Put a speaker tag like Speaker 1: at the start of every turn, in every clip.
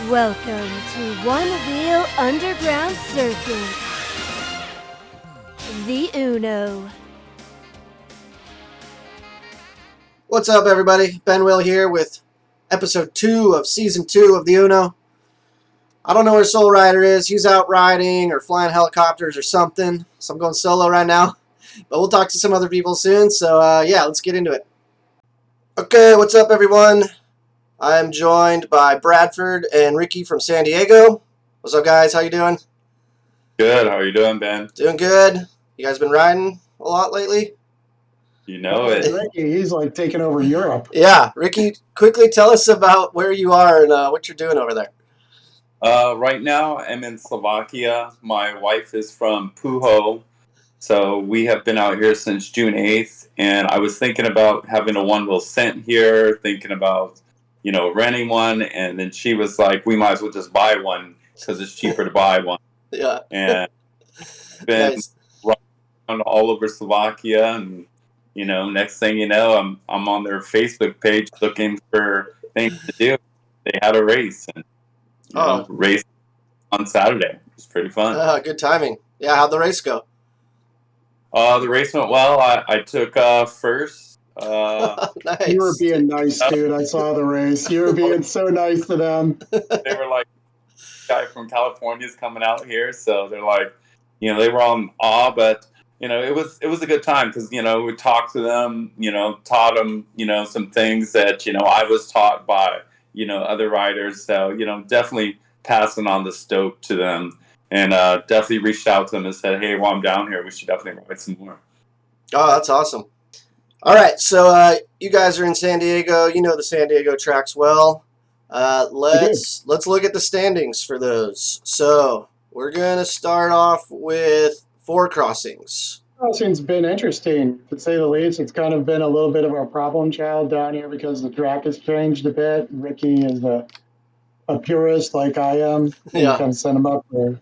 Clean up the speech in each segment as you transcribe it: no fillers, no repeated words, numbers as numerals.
Speaker 1: Welcome to Onewheel Underground Circuit, the Uno.
Speaker 2: What's up, everybody? Benwheel here with episode 2 of season 2 of the Uno. I don't know where Soul Rider is. He's out riding or flying helicopters or something, so I'm going solo right now. But we'll talk to some other people soon, so yeah, let's get into it. Okay, what's up, everyone? I'm joined by Bradford and Ricky from San Diego. What's up, guys? How you doing?
Speaker 3: Good. How are you doing, Ben?
Speaker 2: Doing good. You guys been riding a lot lately?
Speaker 3: You know it.
Speaker 4: Ricky, he's like taking over Europe.
Speaker 2: Yeah. Ricky, quickly tell us about where you are and what you're doing over there.
Speaker 3: Right now, I'm in Slovakia. My wife is from Puho, so we have been out here since June 8th, and I was thinking about having a one-wheel sent here, thinking about, renting one, and then she was like, we might as well just buy one because it's cheaper to buy one.
Speaker 2: Yeah.
Speaker 3: And been
Speaker 2: Nice.
Speaker 3: around all over Slovakia, and next thing you know, I'm on their Facebook page looking for things to do. They had a race, and race on Saturday. It was pretty fun.
Speaker 2: Good timing. Yeah, how'd the race go?
Speaker 3: The race went well. I took first.
Speaker 2: Nice.
Speaker 4: You were being nice, dude. I saw the race. You were being so nice to them.
Speaker 3: They were like, guy from California is coming out here, so they're like, they were all in awe, but it was a good time because we talked to them, taught them some things that I was taught by other riders, so definitely passing on the stoke to them, and definitely reached out to them and said, hey, while I'm down here, we should definitely ride some more.
Speaker 2: Oh, that's awesome. All right, so you guys are in San Diego. You know the San Diego tracks well. Let's look at the standings for those. So we're gonna start off with 4 crossings.
Speaker 4: Crossing's been interesting, to say the least. It's kind of been a little bit of a problem child down here because the track has changed a bit. Ricky is a purist like I am.
Speaker 2: Yeah.
Speaker 4: You kind of send him up for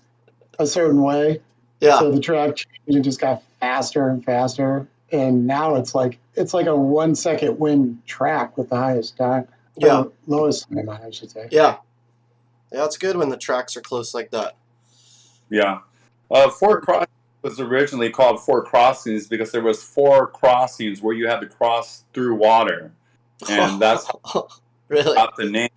Speaker 4: a certain way.
Speaker 2: Yeah.
Speaker 4: So the track changed and just got faster and faster. And now it's like a 1 second win track with the highest time.
Speaker 2: Yeah.
Speaker 4: Or lowest time, I should say.
Speaker 2: Yeah. Yeah, it's good when the tracks are close like that.
Speaker 3: Yeah. 4 crossings was originally called 4 crossings because there was 4 crossings where you had to cross through water. And that's how
Speaker 2: really
Speaker 3: got the name,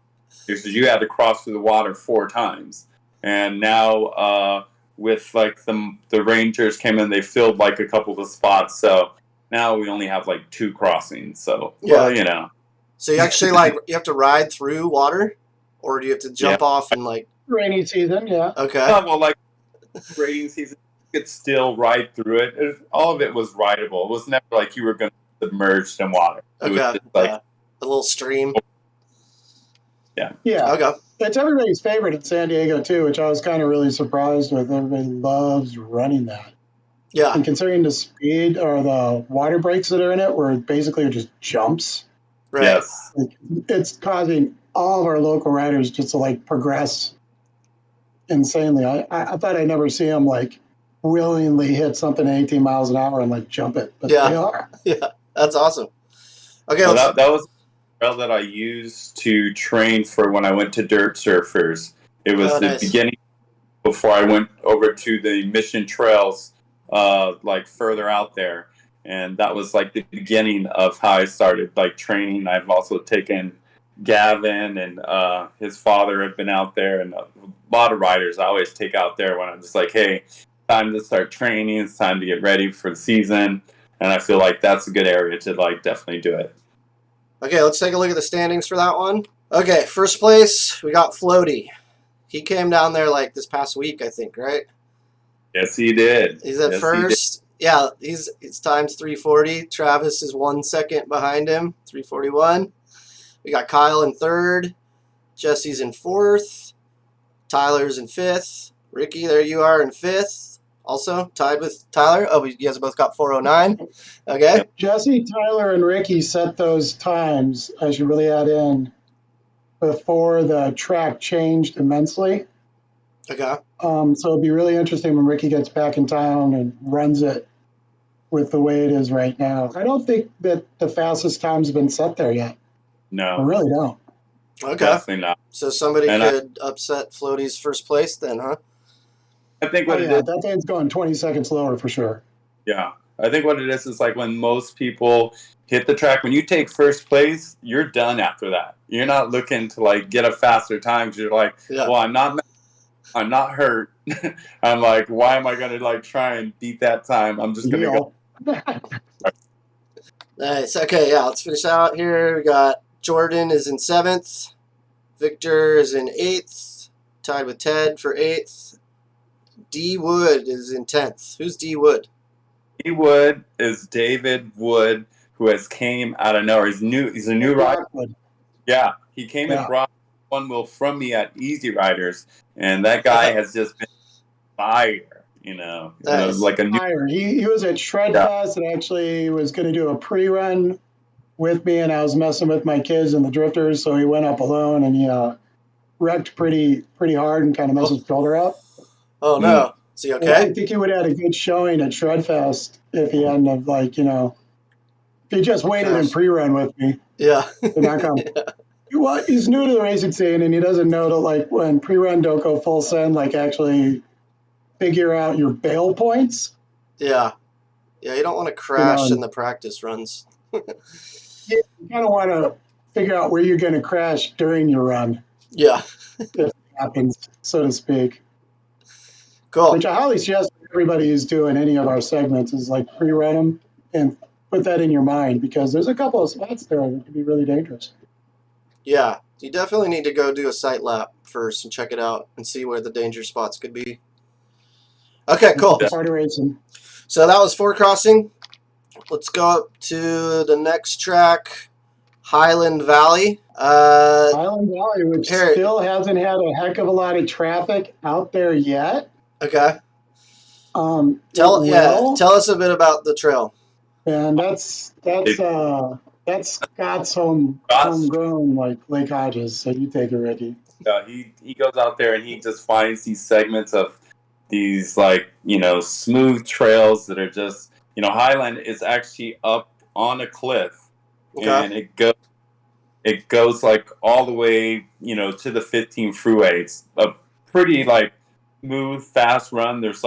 Speaker 3: because you had to cross through the water 4 times. And now with like the Rangers came in, they filled like a couple of the spots. So now we only have like 2 crossings. So,
Speaker 2: yeah. So you actually you have to ride through water, or do you have to jump off and like
Speaker 4: rainy season? Yeah.
Speaker 2: Okay.
Speaker 3: Well, like rainy season, you could still ride through it. All of it was rideable. It was never like you were going to submerge in water. It was just like
Speaker 2: a little stream.
Speaker 3: Yeah.
Speaker 4: Yeah.
Speaker 2: Okay.
Speaker 4: It's everybody's favorite in San Diego too, which I was kind of really surprised with. Everybody loves running that.
Speaker 2: Yeah.
Speaker 4: And considering the speed or the water breaks that are in it, where it basically are just jumps.
Speaker 2: Right.
Speaker 3: Yes.
Speaker 4: It's causing all of our local riders just to like progress insanely. I thought I'd never see them like willingly hit something at 18 miles an hour and like jump it, but they are.
Speaker 2: Yeah, that's awesome. Okay.
Speaker 3: Well, that was the trail that I used to train for when I went to Dirt Surfers. It was the beginning before I went over to the Mission Trails, like further out there. And that was like the beginning of how I started like training. I've also taken Gavin and his father have been out there, and a lot of riders I always take out there when I'm just like, hey, time to start training. It's time to get ready for the season. And I feel like that's a good area to like definitely do it.
Speaker 2: Okay, let's take a look at the standings for that one. Okay, first place, we got Floaty. He came down there like this past week, I think, right?
Speaker 3: Yes, he did.
Speaker 2: He's at first. Yeah, his time's 3:40. Travis is 1 second behind him, 3:41. We got Kyle in 3rd. Jesse's in 4th. Tyler's in 5th. Ricky, there you are in 5th. Also tied with Tyler. Oh, you guys both got 4:09. Okay.
Speaker 4: Jesse, Tyler, and Ricky set those times, I should really add in, before the track changed immensely.
Speaker 2: Okay.
Speaker 4: So it'd be really interesting when Ricky gets back in town and runs it with the way it is right now. I don't think that the fastest times have been set there yet.
Speaker 3: No.
Speaker 4: I really don't.
Speaker 2: Okay.
Speaker 3: Definitely not.
Speaker 2: So somebody
Speaker 3: And
Speaker 2: could upset Floaty's first place then, huh?
Speaker 3: I think
Speaker 4: Oh
Speaker 3: what it
Speaker 4: yeah,
Speaker 3: is,
Speaker 4: that thing's going 20 seconds lower for sure.
Speaker 3: yeah. I think what it is like when most people hit the track, when you take first place, you're done after that. You're not looking to like get a faster time because you're like,
Speaker 2: Yeah.
Speaker 3: well, I'm not hurt. I'm like, why am I going to like try and beat that time? I'm just going to go.
Speaker 2: Nice. Okay, yeah, let's finish out here. We got Jordan is in 7th. Victor is in 8th. Tied with Ted for 8th. D Wood is in 10th. Who's D Wood?
Speaker 3: D Wood is David Wood, who has came out of nowhere. He's a new rider. Yeah, he came and brought Onewheel from me at Easy Riders, and that guy has just been fire.
Speaker 2: Nice.
Speaker 3: Like a new
Speaker 4: Fire. He was at Shredfest and actually was going to do a pre-run with me, and I was messing with my kids and the drifters, so he went up alone and he wrecked pretty hard and kind of messed his shoulder up.
Speaker 2: Oh no. Is he okay?
Speaker 4: I think he would have had a good showing at Shredfest if he hadn't have if he just waited and pre-run with me.
Speaker 2: Yeah.
Speaker 4: To not come. He's new to the racing scene and he doesn't know to when pre-run don't go full send, actually figure out your bail points.
Speaker 2: Yeah. Yeah, you don't want to crash in the practice runs.
Speaker 4: You kind of want to figure out where you're going to crash during your run.
Speaker 2: Yeah.
Speaker 4: If it happens, so to speak.
Speaker 2: Cool.
Speaker 4: Which I highly suggest everybody who's doing any of our segments is pre-run them and put that in your mind because there's a couple of spots there that could be really dangerous.
Speaker 2: Yeah, you definitely need to go do a sight lap first and check it out and see where the danger spots could be. Okay, cool.
Speaker 4: Part of racing.
Speaker 2: So that was 4 crossing. Let's go up to the next track, Highland Valley.
Speaker 4: Highland Valley, which still hasn't had a heck of a lot of traffic out there yet.
Speaker 2: Okay. Tell us a bit about the trail.
Speaker 4: And that's Scott's homegrown Lake Hodges. So you take it, Ricky.
Speaker 3: He goes out there and he just finds these segments of these smooth trails that are just Highland is actually up on a cliff, and it goes all the way to the 15 freeway. It's a pretty smooth, fast run. There's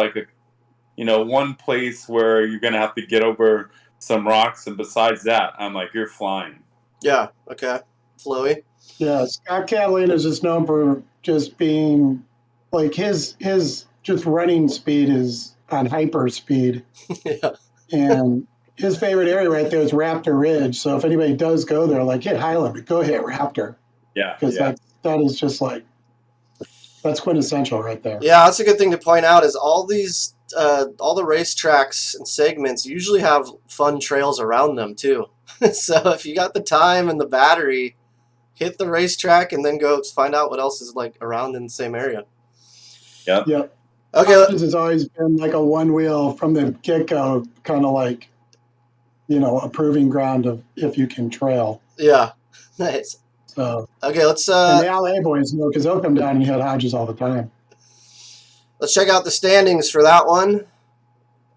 Speaker 3: one place where you're gonna have to get over some rocks, and besides that, I'm you're flying.
Speaker 2: Yeah. Okay. Flowy.
Speaker 4: Yeah, Scott Catalina is just known for just being his just running speed is on hyper speed.
Speaker 2: Yeah.
Speaker 4: And his favorite area right there is Raptor Ridge. So if anybody does go there, hit Highland, but go hit Raptor.
Speaker 3: Yeah.
Speaker 4: Because that is just that's quintessential right there.
Speaker 2: Yeah, that's a good thing to point out is all these all the racetracks and segments usually have fun trails around them too. So if you got the time and the battery, hit the racetrack and then go find out what else is around in the same area.
Speaker 3: Yep.
Speaker 4: Yep.
Speaker 2: Okay.
Speaker 4: This has always been a one-wheel from the get-go, kind of a proving ground of if you can trail.
Speaker 2: Yeah. Nice.
Speaker 4: So
Speaker 2: okay, let's
Speaker 4: and the LA boys know because they'll come down and hit Hodges all the time.
Speaker 2: Let's check out the standings for that one.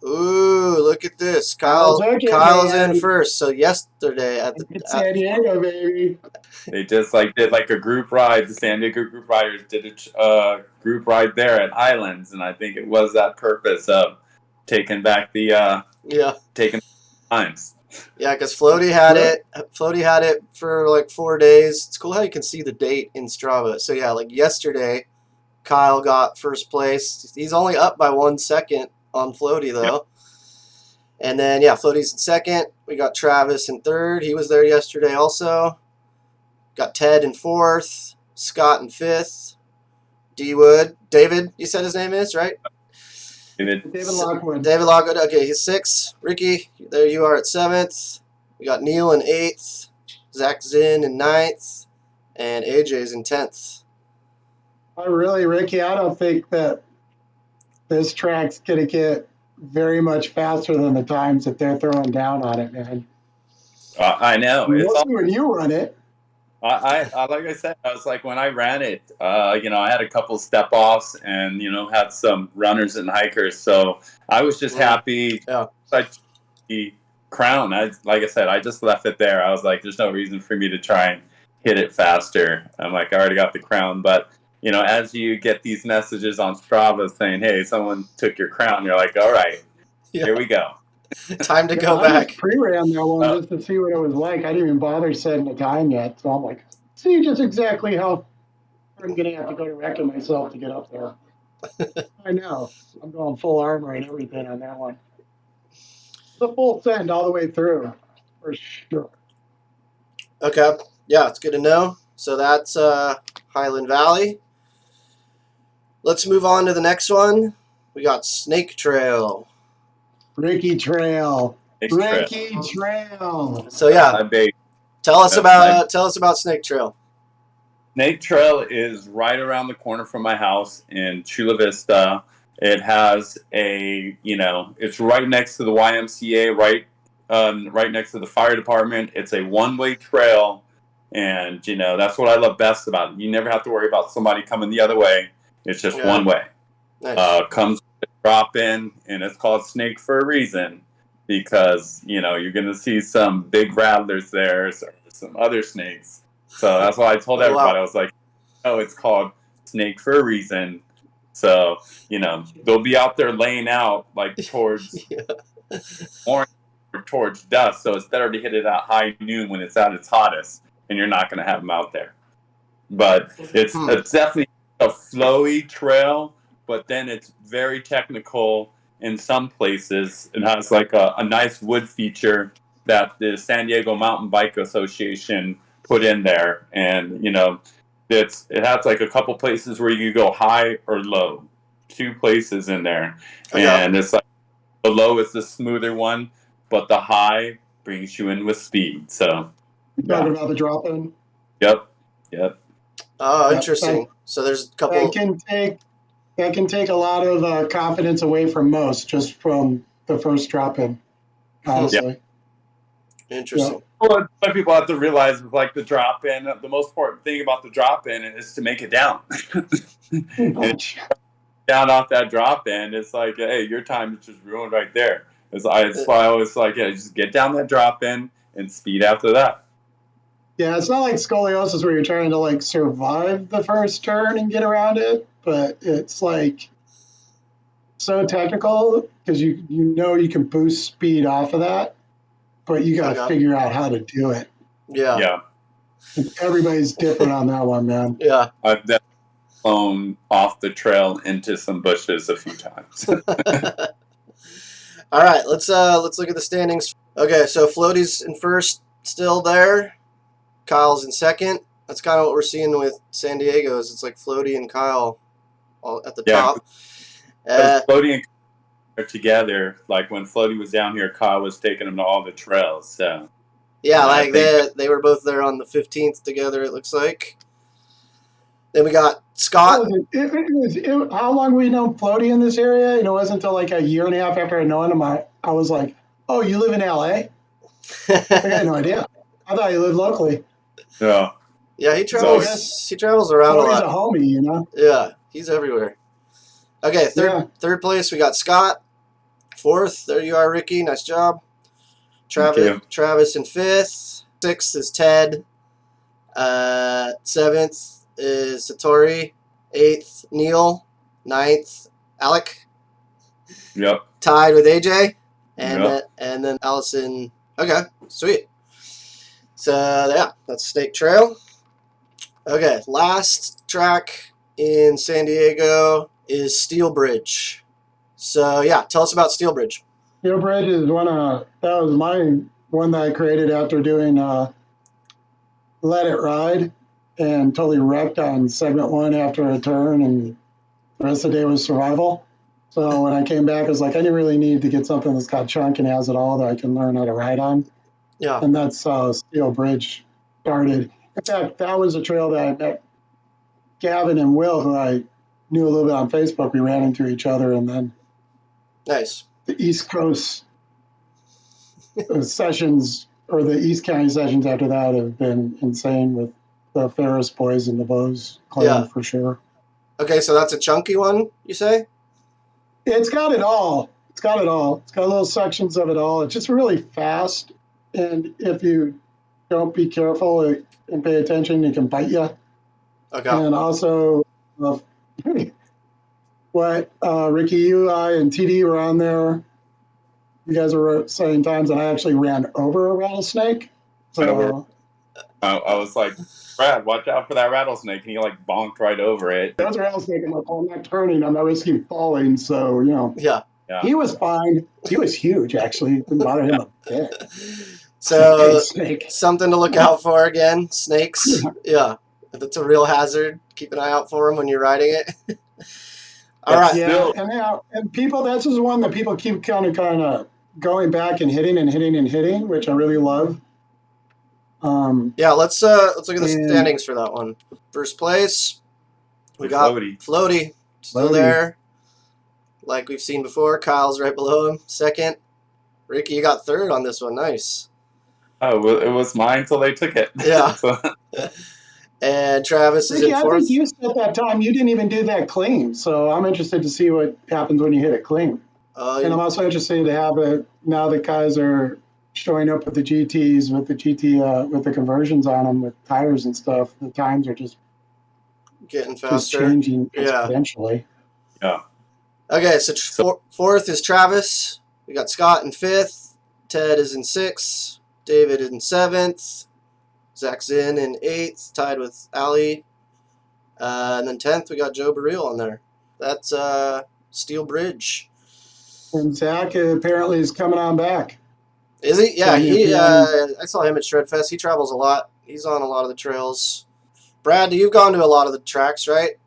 Speaker 2: Ooh, look at this. Kyle's in first. So yesterday at
Speaker 4: San Diego, baby.
Speaker 3: They just did a group ride. The San Diego group riders did a group ride there at Highlands, and I think it was that purpose of taking back the taking times.
Speaker 2: Yeah, because Floaty had it. Floaty had it for 4 days. It's cool how you can see the date in Strava. So yeah, yesterday, Kyle got first place. He's only up by 1 second on Floaty though. Yep. And then Floaty's in second. We got Travis in third. He was there yesterday also. Got Ted in fourth. Scott in fifth. D Wood. David, you said his name is, right?
Speaker 4: David Lockwood.
Speaker 2: David Lockwood. Okay, he's sixth. Ricky, there you are at seventh. We got Neil in eighth. Zach Zinn in ninth. And AJ's in 10th.
Speaker 4: Ricky, I don't think that this track's going to get very much faster than the times that they're throwing down on it, man.
Speaker 3: I know.
Speaker 4: Mostly when you run it.
Speaker 3: I like I said, I was when I ran it, I had a couple step offs and had some runners and hikers, so I was just happy.
Speaker 2: Yeah.
Speaker 3: The crown, like I said, I just left it there. I was there's no reason for me to try and hit it faster. I'm like, I already got the crown. But, you know, as you get these messages on Strava saying, hey, someone took your crown, you're like, all right, here we go.
Speaker 2: Time to
Speaker 4: Yeah,
Speaker 2: go
Speaker 4: I
Speaker 2: back.
Speaker 4: just pre-ran that one just to see what it was like. I didn't even bother setting the time yet. So I'm like, see just exactly how I'm going to have to go to wrecking myself to get up there. I know. I'm going full armor and everything on that one. The full send all the way through, for sure.
Speaker 2: Okay. Yeah, it's good to know. So that's Highland Valley. Let's move on to the next one. We got Snake Trail.
Speaker 4: Ricky Trail.
Speaker 3: Next trail.
Speaker 4: Ricky Trail.
Speaker 2: So yeah,
Speaker 3: My baby.
Speaker 2: tell us about Snake Trail.
Speaker 3: Snake Trail is right around the corner from my house in Chula Vista. It has it's right next to the YMCA, right next to the fire department. It's a one-way trail, and that's what I love best about it. You never have to worry about somebody coming the other way. It's just one way.
Speaker 2: Nice.
Speaker 3: Comes with a drop in, and it's called Snake for a reason, because you're going to see some big rattlers there, some other snakes. So that's why I told everybody. Wow. I was like, it's called Snake for a reason. So, they'll be out there laying out like towards morning or towards dusk. So it's better to hit it at high noon when it's at its hottest, and you're not going to have them out there. But it's definitely a flowy trail, but then it's very technical in some places. It has like a nice wood feature that the San Diego Mountain Bike Association put in there, and it has like a couple places where you go high or low, 2 places in there, and it's like the low is the smoother one, but the high brings you in with speed. So
Speaker 4: you talking about the drop in?
Speaker 3: Yep.
Speaker 2: Oh, interesting. So there's a couple.
Speaker 4: That can take a lot of confidence away from most just from the first drop in. Honestly.
Speaker 2: Interesting.
Speaker 3: Well, what people have to realize is like the drop in. The most important thing about the drop in is to make it down. Down off that drop in, it's like, hey, your time is just ruined right there. It's why I always like, just get down that drop in and speed after that.
Speaker 4: Yeah, it's not like scoliosis where you're trying to like survive the first turn and get around it, but it's like so technical because you can boost speed off of that, but you got to figure out how to do it.
Speaker 2: Yeah.
Speaker 4: Everybody's different on that one, man.
Speaker 2: Yeah.
Speaker 3: I've definitely flown off the trail into some bushes a few times.
Speaker 2: All right, let's look at the standings. Okay, so Floaty's in first, still there. Kyle's in second. That's kind of what we're seeing with San Diego. Is it's like Floaty and Kyle all at the top.
Speaker 3: Floaty and Kyle are together. Like when Floaty was down here, Kyle was taking him to all the trails. So
Speaker 2: yeah, they were both there on the 15th together. It looks like. Then we got Scott.
Speaker 4: How long we known Floaty in this area? It wasn't until like a year and a half after I known him. I was like, "Oh, you live in LA?" I had no idea. I thought you lived locally.
Speaker 3: Yeah.
Speaker 2: Yeah, he travels. He travels around a lot.
Speaker 4: He's a homie,
Speaker 2: Yeah, he's everywhere. Okay, third place we got Scott. Fourth, there you are, Ricky. Nice job. Travis in fifth. Sixth is Ted. Seventh is Satori. Eighth, Neil. Ninth, Alec.
Speaker 3: Yep.
Speaker 2: Tied with AJ, and then Allison. Okay, sweet. So yeah, that's Snake Trail. Okay, last track in San Diego is Steel Bridge. So yeah, tell us about Steel Bridge.
Speaker 4: Steel Bridge is that was my one that I created after doing Let It Ride and totally wrecked on segment 1 after a turn, and the rest of the day was survival. So when I came back, I was like, I didn't really need to get something that's got chunk and has it all that I can learn how to ride on.
Speaker 2: Yeah.
Speaker 4: And that's how Steel Bridge started. In fact, that was a trail that I met Gavin and Will, who I knew a little bit on Facebook. We ran into each other, and then
Speaker 2: nice.
Speaker 4: The East Coast sessions, or the East County sessions after that, have been insane with the Ferris boys and the Bows clan for sure.
Speaker 2: Okay, so that's a chunky one, you say?
Speaker 4: It's got it all. It's got little sections of it all. It's just really fast. And if you don't be careful and pay attention, it can bite you.
Speaker 2: Okay.
Speaker 4: And also, uh, what Ricky, you, I, and TD were on there. You guys were saying times that I actually ran over a rattlesnake. So
Speaker 3: I was like, Brad, watch out for that rattlesnake, and he like bonked right over it.
Speaker 4: that was a rattlesnake. I'm like, oh, I'm not turning. I'm not risking falling. So
Speaker 2: Yeah.
Speaker 4: he was fine. He was huge, actually. It didn't bother him a bit.
Speaker 2: So
Speaker 4: Snake.
Speaker 2: something to look out for again. Snakes. Yeah. If it's a real hazard, keep an eye out for them when you're riding it. All right.
Speaker 4: Yeah, and people, that's just one that people keep kind of going back and hitting, which I really love.
Speaker 2: Yeah, let's look at the standings for that one. First place, we got Floaty still there, like we've seen before. Kyle's right below him. Second, Ricky, you got third on this one. Nice.
Speaker 3: Oh, it was mine till they took it.
Speaker 2: Yeah. And Travis is
Speaker 4: Ricky,
Speaker 2: in fourth.
Speaker 4: I think you said that time you didn't even do that clean, so I'm interested to see what happens when you hit it clean. And I'm also interested to have it now that guys are showing up with the GTs, with the conversions on them, with tires and stuff. The times are just
Speaker 2: getting faster,
Speaker 4: changing exponentially.
Speaker 3: Yeah.
Speaker 2: Okay, so fourth is Travis. We got Scott in fifth. Ted is in sixth. David in seventh. Zach's in eighth, tied with Ali. And then 10th, we got Joe Burrell on there. That's Steel Bridge.
Speaker 4: And Zach apparently is coming on back.
Speaker 2: Is he? Yeah, I saw him at Shredfest. He travels a lot. He's on a lot of the trails. Brad, you've gone to a lot of the tracks, right?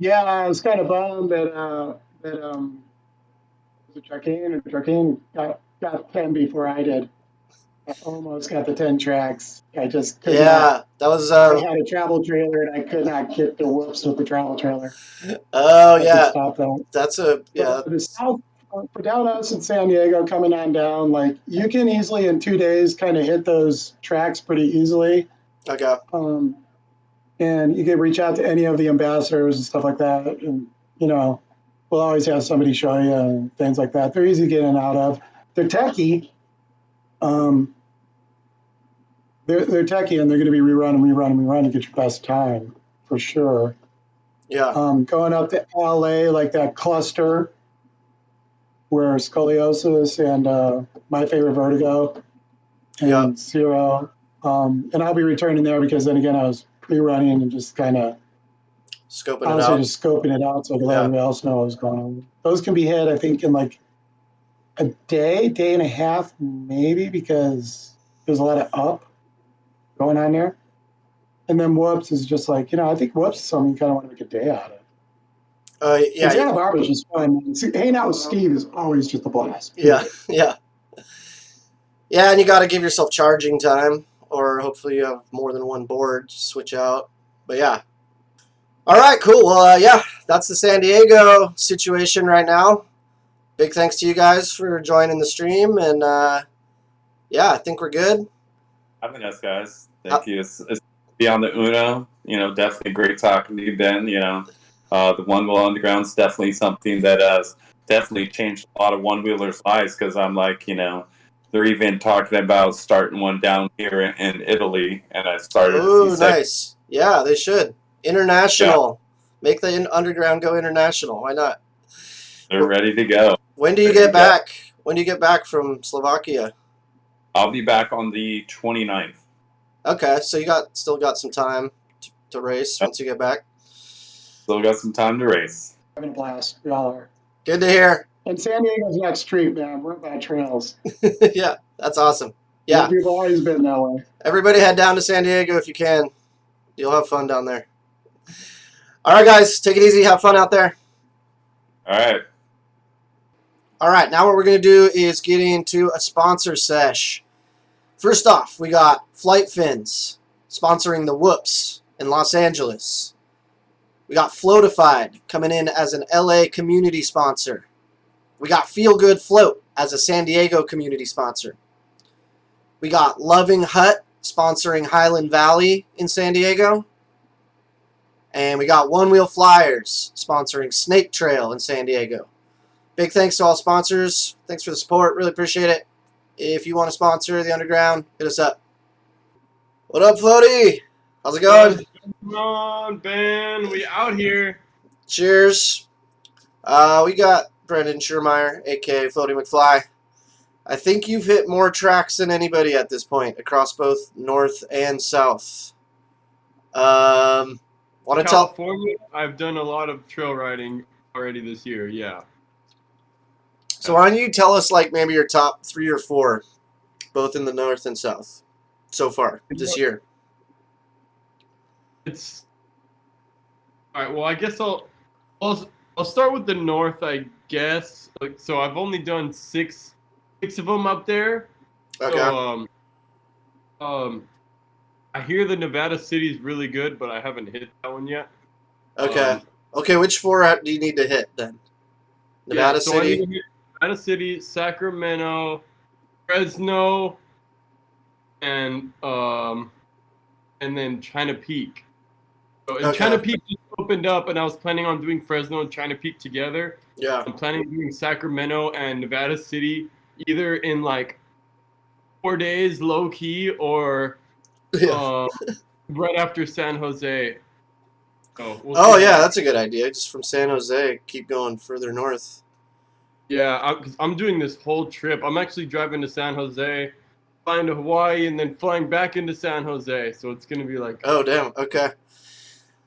Speaker 4: Yeah, I was kind of bummed that the Joaquin got 10 before I did. I almost got the 10 tracks. I just could not.
Speaker 2: That was.
Speaker 4: I had a travel trailer and I could not get the whoops with the travel trailer.
Speaker 2: Oh, yeah.
Speaker 4: Stop that.
Speaker 2: That's a. Yeah.
Speaker 4: For the south, for down us in San Diego, coming on down, like you can easily in 2 days kind of hit those tracks pretty easily.
Speaker 2: Okay.
Speaker 4: And you can reach out to any of the ambassadors and stuff like that. And, we'll always have somebody show you and things like that. They're easy to get in and out of. They're techie. They're techie and they're going to be rerun to get your best time for sure.
Speaker 2: Yeah.
Speaker 4: Going up to LA, like that cluster where Scoliosis and My Favorite Vertigo and Zero. And I'll be returning there because then again, I was pre-running and just kind of
Speaker 2: scoping it out.
Speaker 4: Just scoping it out so I could let everybody else know what was going on. Those can be hit, I think, in like a day and a half, maybe, because there's a lot of up going on there. And then Whoops is just like, I think Whoops is something you kind of want to make a day out of.
Speaker 2: Yeah.
Speaker 4: Santa Barbara's just fun. Hanging out with Steve is always just a blast.
Speaker 2: Yeah. Yeah, and you got to give yourself charging time, or hopefully you have more than one board to switch out. But yeah. All right, cool. Well, that's the San Diego situation right now. Big thanks to you guys for joining the stream, and I think we're good.
Speaker 3: Having us, guys. Thank you. It's be on the Uno. Definitely great talking to you, Ben. The Onewheel Underground is definitely something that has definitely changed a lot of one-wheelers' lives, because I'm like, they're even talking about starting one down here in Italy, and I started.
Speaker 2: Ooh, nice. Yeah, they should. International. Yeah. Make the underground go international. Why not?
Speaker 3: They're ready to go.
Speaker 2: When do you get back? When do you get back from Slovakia?
Speaker 3: I'll be back on the 29th.
Speaker 2: Okay, so you still got some time to race once you get back.
Speaker 3: Still got some time to race.
Speaker 4: Having a blast. We all are.
Speaker 2: Good to hear.
Speaker 4: And San Diego's next street, man. We're by trails.
Speaker 2: Yeah, that's awesome. Yeah.
Speaker 4: We've always been that way.
Speaker 2: Everybody head down to San Diego if you can. You'll have fun down there. All right, guys. Take it easy. Have fun out there.
Speaker 3: All right.
Speaker 2: All right. Now what we're going to do is get into a sponsor sesh. First off, we got Flight Fins sponsoring the Whoops in Los Angeles. We got Floatified coming in as an LA community sponsor. We got Feel Good Float as a San Diego community sponsor. We got Loving Hut sponsoring Highland Valley in San Diego. And we got Onewheel Flyers sponsoring Snake Trail in San Diego. Big thanks to all sponsors. Thanks for the support. Really appreciate it. If you want to sponsor the Underground, hit us up. What up, Floaty? How's it going?
Speaker 5: Come on, Ben. We out here.
Speaker 2: Cheers. We got Brendan Schermeyer, aka Floaty McFly. I think you've hit more tracks than anybody at this point across both north and south. Want to tell?
Speaker 5: California, I've done a lot of trail riding already this year. Yeah.
Speaker 2: So why don't you tell us like maybe your top 3 or 4, both in the north and south, so far this year?
Speaker 5: It's all right. Well, I guess I'll start with the north. I guess. So I've only done six of them up there.
Speaker 2: Okay.
Speaker 5: So, I hear the Nevada City is really good, but I haven't hit that one yet.
Speaker 2: Okay. Okay, which 4 do you need to hit then? Nevada
Speaker 5: so I need
Speaker 2: City?
Speaker 5: to hit Nevada City, Sacramento, Fresno, and then China Peak. So and
Speaker 2: Okay.
Speaker 5: China Peak just opened up, and I was planning on doing Fresno and China Peak together.
Speaker 2: Yeah.
Speaker 5: I'm planning on doing Sacramento and Nevada City either in like 4 days, low key, or
Speaker 2: Yeah.
Speaker 5: right after San Jose. So
Speaker 2: Oh yeah, that's a good idea. Just from San Jose, keep going further north.
Speaker 5: Yeah, because I'm doing this whole trip. I'm actually driving to San Jose, flying to Hawaii, and then flying back into San Jose. So it's gonna be like.
Speaker 2: Oh damn. Okay.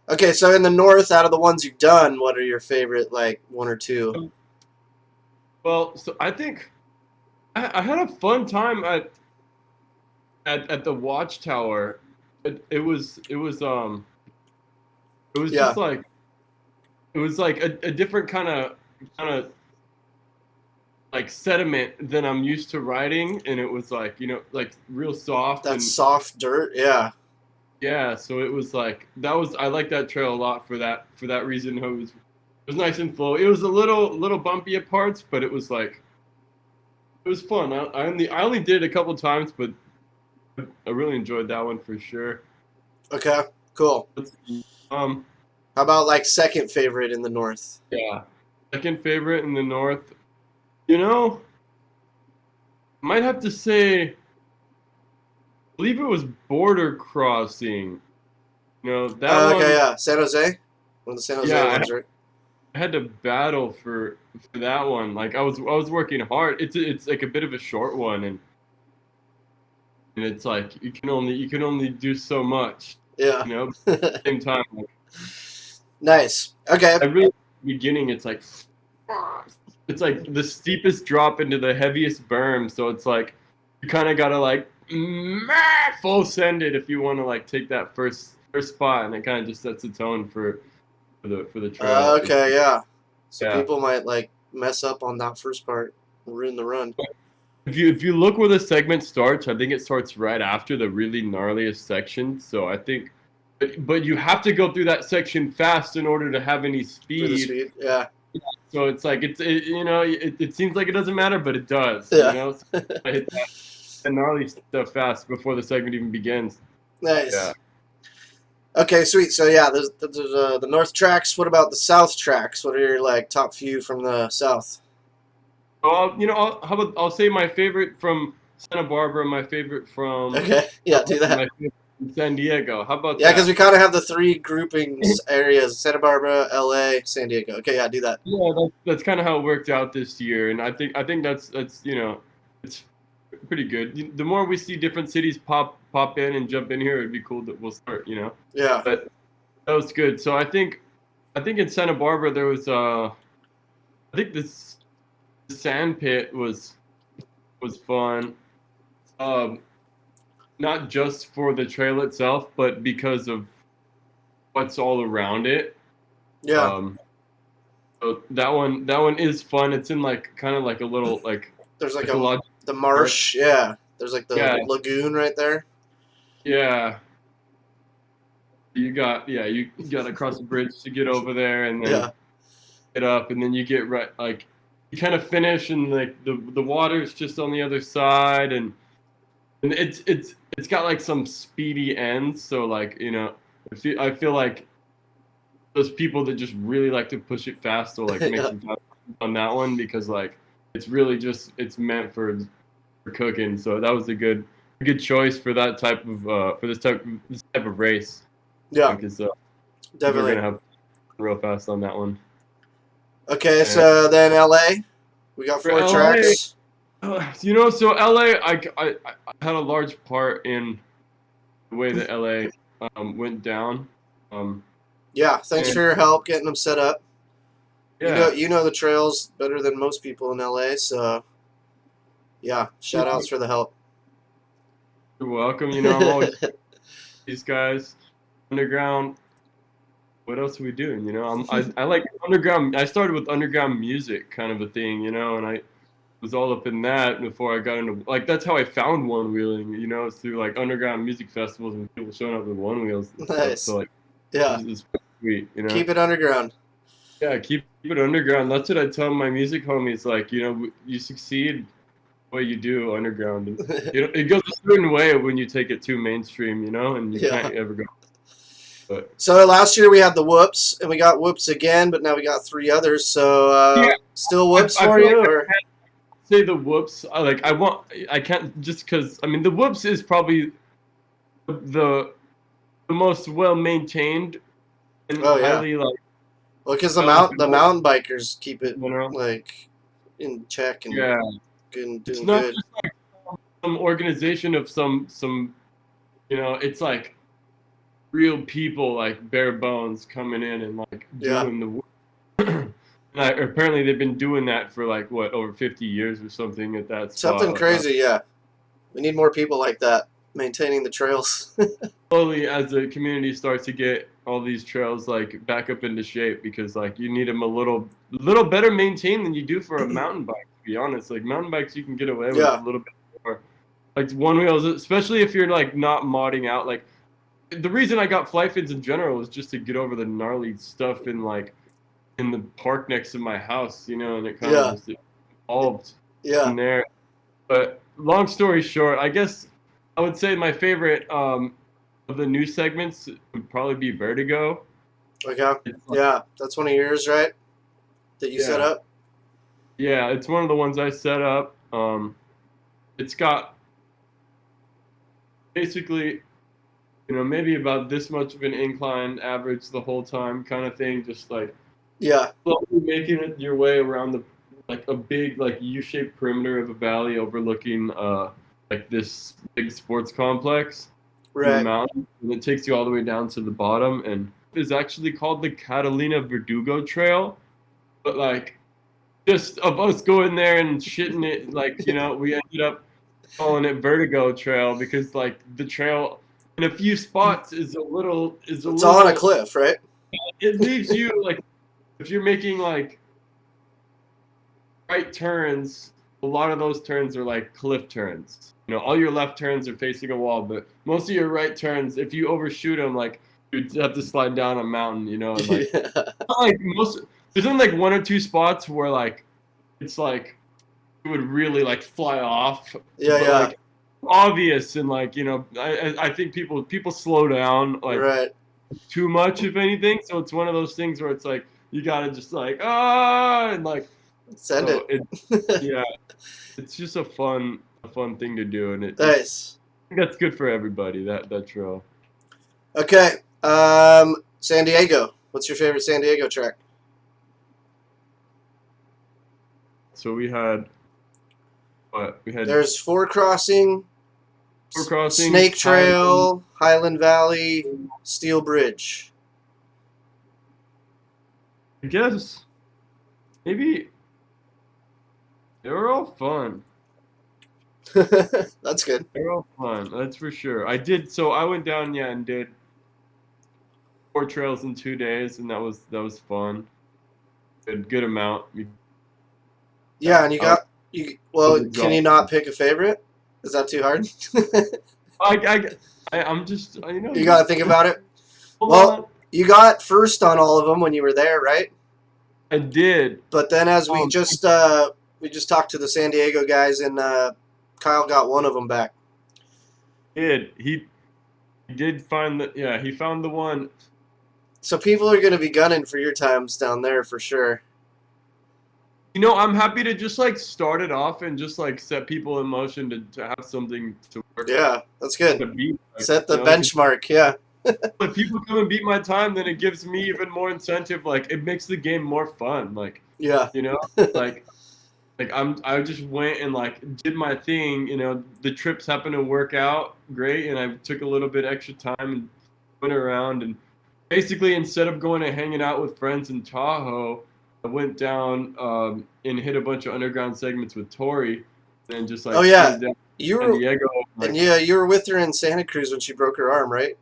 Speaker 2: Okay, so in the north, out of the ones you've done, what are your favorite, like 1 or 2?
Speaker 5: Well, so I think I had a fun time at the Watchtower. It was
Speaker 2: Yeah.
Speaker 5: just like it was like a different kind of like sediment than I'm used to riding, and it was like like real soft.
Speaker 2: That
Speaker 5: and
Speaker 2: soft dirt. Yeah.
Speaker 5: yeah, so it was like I like that trail a lot for that reason. It was nice and flow. It was a little bumpy at parts, but it was like it was fun. I only did it a couple times, but I really enjoyed that one for sure.
Speaker 2: Okay. Cool.
Speaker 5: Um,
Speaker 2: How about like second favorite in the north?
Speaker 5: yeah, second favorite in the north. Might have to say, I believe it was Border Crossing. That one.
Speaker 2: Okay, yeah. San Jose? One of the San Jose
Speaker 5: Yeah,
Speaker 2: ones, right?
Speaker 5: I had to battle for that one. Like I was working hard. It's like a bit of a short one, and it's like you can only do so much.
Speaker 2: Yeah.
Speaker 5: At the same time. Like,
Speaker 2: Nice. Okay.
Speaker 5: at really the beginning, it's like the steepest drop into the heaviest berm. So it's like you kind of gotta like full send it if you want to like take that first spot, and it kind of just sets the tone for the trail.
Speaker 2: Okay, yeah. So
Speaker 5: Yeah.
Speaker 2: people might like mess up on that first part and ruin the run.
Speaker 5: If you look where the segment starts, I think it starts right after the really gnarliest section. So I think, but you have to go through that section fast in order to have any
Speaker 2: For the
Speaker 5: speed.
Speaker 2: speed. Yeah.
Speaker 5: So it's like it seems like it doesn't matter, but it does.
Speaker 2: Yeah.
Speaker 5: So I hit that gnarly stuff fast before the segment even begins.
Speaker 2: Nice.
Speaker 5: Yeah.
Speaker 2: Okay, sweet. So yeah, there's the north tracks. What about the south tracks? What are your like top few from the south?
Speaker 5: I'll say my favorite from Santa Barbara, my favorite from
Speaker 2: Okay, yeah, do that.
Speaker 5: my favorite from San Diego. How about
Speaker 2: Yeah,
Speaker 5: that?
Speaker 2: because we kind of have the 3 groupings areas: Santa Barbara, LA, San Diego. Okay, yeah, do that.
Speaker 5: Yeah, that's kind of how it worked out this year, and I think that's it's pretty good. The more we see different cities pop in and jump in here, it'd be cool that we'll start.
Speaker 2: Yeah.
Speaker 5: But that was good. So I think in Santa Barbara there was I think this sand pit was fun. Not just for the trail itself, but because of what's all around it.
Speaker 2: Yeah.
Speaker 5: So that one is fun. It's in like kind of like a little like
Speaker 2: There's like
Speaker 5: a
Speaker 2: the marsh. Yeah. There's like the
Speaker 5: Yeah.
Speaker 2: lagoon right there.
Speaker 5: yeah. You got to cross the bridge to get over there, and then
Speaker 2: Yeah.
Speaker 5: get up, and then you get right like you kind of finish, and like the water's just on the other side, and it's got like some speedy ends. So like I feel like those people that just really like to push it fast will like make some fast on that one, because like it's really just it's meant for cooking. So that was a good a good choice for that type of this type of race.
Speaker 2: Yeah,
Speaker 5: Because
Speaker 2: definitely.
Speaker 5: we're gonna have real fast on that one.
Speaker 2: Okay, so then LA, we got
Speaker 5: For
Speaker 2: 4
Speaker 5: LA,
Speaker 2: tracks.
Speaker 5: You know, so LA, I had a large part in the way that LA went down.
Speaker 2: Yeah, thanks for your help getting them set up.
Speaker 5: Yeah,
Speaker 2: You know the trails better than most people in LA, so yeah, shout outs for the help.
Speaker 5: you're welcome. You know, I'm always these guys underground. What else are we doing? You know, I like underground. I started with underground music, kind of a thing. You know, and I was all up in that before I got into like that's how I found one wheeling. You know, it's through like underground music festivals and people showing up with one wheels.
Speaker 2: Nice.
Speaker 5: So like,
Speaker 2: Yeah,
Speaker 5: it's sweet. You know,
Speaker 2: keep it underground.
Speaker 5: yeah, keep it underground. That's what I tell my music homies. Like, you know, you succeed the way you do underground. And, you know, it goes a certain way when you take it too mainstream. You know, and you can't ever go. But
Speaker 2: so last year we had the whoops, and we got whoops again, but now we got 3 others. So still whoops for you,
Speaker 5: like
Speaker 2: or
Speaker 5: say the whoops. I can't just because I mean the whoops is probably the most well maintained and highly like.
Speaker 2: Well, because the mountain bikers keep it like in check and doing
Speaker 5: it's
Speaker 2: good.
Speaker 5: not just like some organization of some you know, it's like real people like bare bones coming in and like doing the work. And apparently they've been doing that for like what over 50 years or something at that spot.
Speaker 2: Something crazy, yeah. We need more people like that maintaining the trails.
Speaker 5: Slowly, as the community starts to get all these trails like back up into shape, because like you need them a little better maintained than you do for a mountain bike. To be honest, like mountain bikes you can get away with a little bit more. Like one wheels, especially if you're like not modding out. Like the reason I got flight fins in general was just to get over the gnarly stuff in like in the park next to my house, you know, and it kind of just evolved from there. But long story short, I guess I would say my favorite of the new segments would probably be Vertigo.
Speaker 2: Okay. Yeah, that's one of yours, right? That you set up?
Speaker 5: Yeah, it's one of the ones I set up. It's got basically, you know, maybe about this much of an incline average the whole time kind of thing, just like slowly making it your way around the like a big like U-shaped perimeter of a valley overlooking like this big sports complex in the mountain, and it takes you all the way down to the bottom, and it's actually called the Catalina Verdugo Trail. But like just of us going there and shitting it, like, you know, we ended up calling it Vertigo Trail because like the trail in a few spots is a little it's
Speaker 2: all on a cliff, right?
Speaker 5: It leaves you like if you're making like right turns, a lot of those turns are like cliff turns. You know, all your left turns are facing a wall, but most of your right turns, if you overshoot them, like you'd have to slide down a mountain, you know, and like, like there's only like 1 or 2 spots where like it's like it would really like fly off. Like obvious, and like, you know, I think people slow down like too much if anything. So it's one of those things where it's like you gotta just like and like
Speaker 2: send it.
Speaker 5: Yeah, it's just a fun thing to do, and
Speaker 2: nice.
Speaker 5: I think that's good for everybody. That trail.
Speaker 2: Okay, San Diego. What's your favorite San Diego track?
Speaker 5: So we had what we had.
Speaker 2: There's Four Crossing, Snake Trail, Highland Valley, Steel Bridge.
Speaker 5: I guess maybe they were all fun.
Speaker 2: That's good.
Speaker 5: They're all fun. That's for sure. I went down and did 4 trails in 2 days, and that was fun. A good amount.
Speaker 2: Yeah, and can you not pick a favorite? Is that too hard?
Speaker 5: I'm just, you know.
Speaker 2: You got to think about it. Well, you got first on all of them when you were there, right?
Speaker 5: I did.
Speaker 2: But then as we just talked to the San Diego guys, and Kyle got one of them back.
Speaker 5: He did find he found the one.
Speaker 2: So people are going to be gunning for your times down there for sure.
Speaker 5: I'm happy to just like start it off and just like set people in motion to have something to work
Speaker 2: Yeah, that's good.
Speaker 5: to beat.
Speaker 2: Set the benchmark. Yeah.
Speaker 5: If people come and beat my time, then it gives me even more incentive. Like it makes the game more fun. Like
Speaker 2: Yeah.
Speaker 5: like I just went and like did my thing. The trips happened to work out great, and I took a little bit extra time and went around. And basically, instead of going and hanging out with friends in Tahoe, I went down and hit a bunch of underground segments with Tori, and just like
Speaker 2: Oh yeah,
Speaker 5: down
Speaker 2: you
Speaker 5: San
Speaker 2: were,
Speaker 5: Diego.
Speaker 2: and yeah, you were with her in Santa Cruz when she broke her arm, right?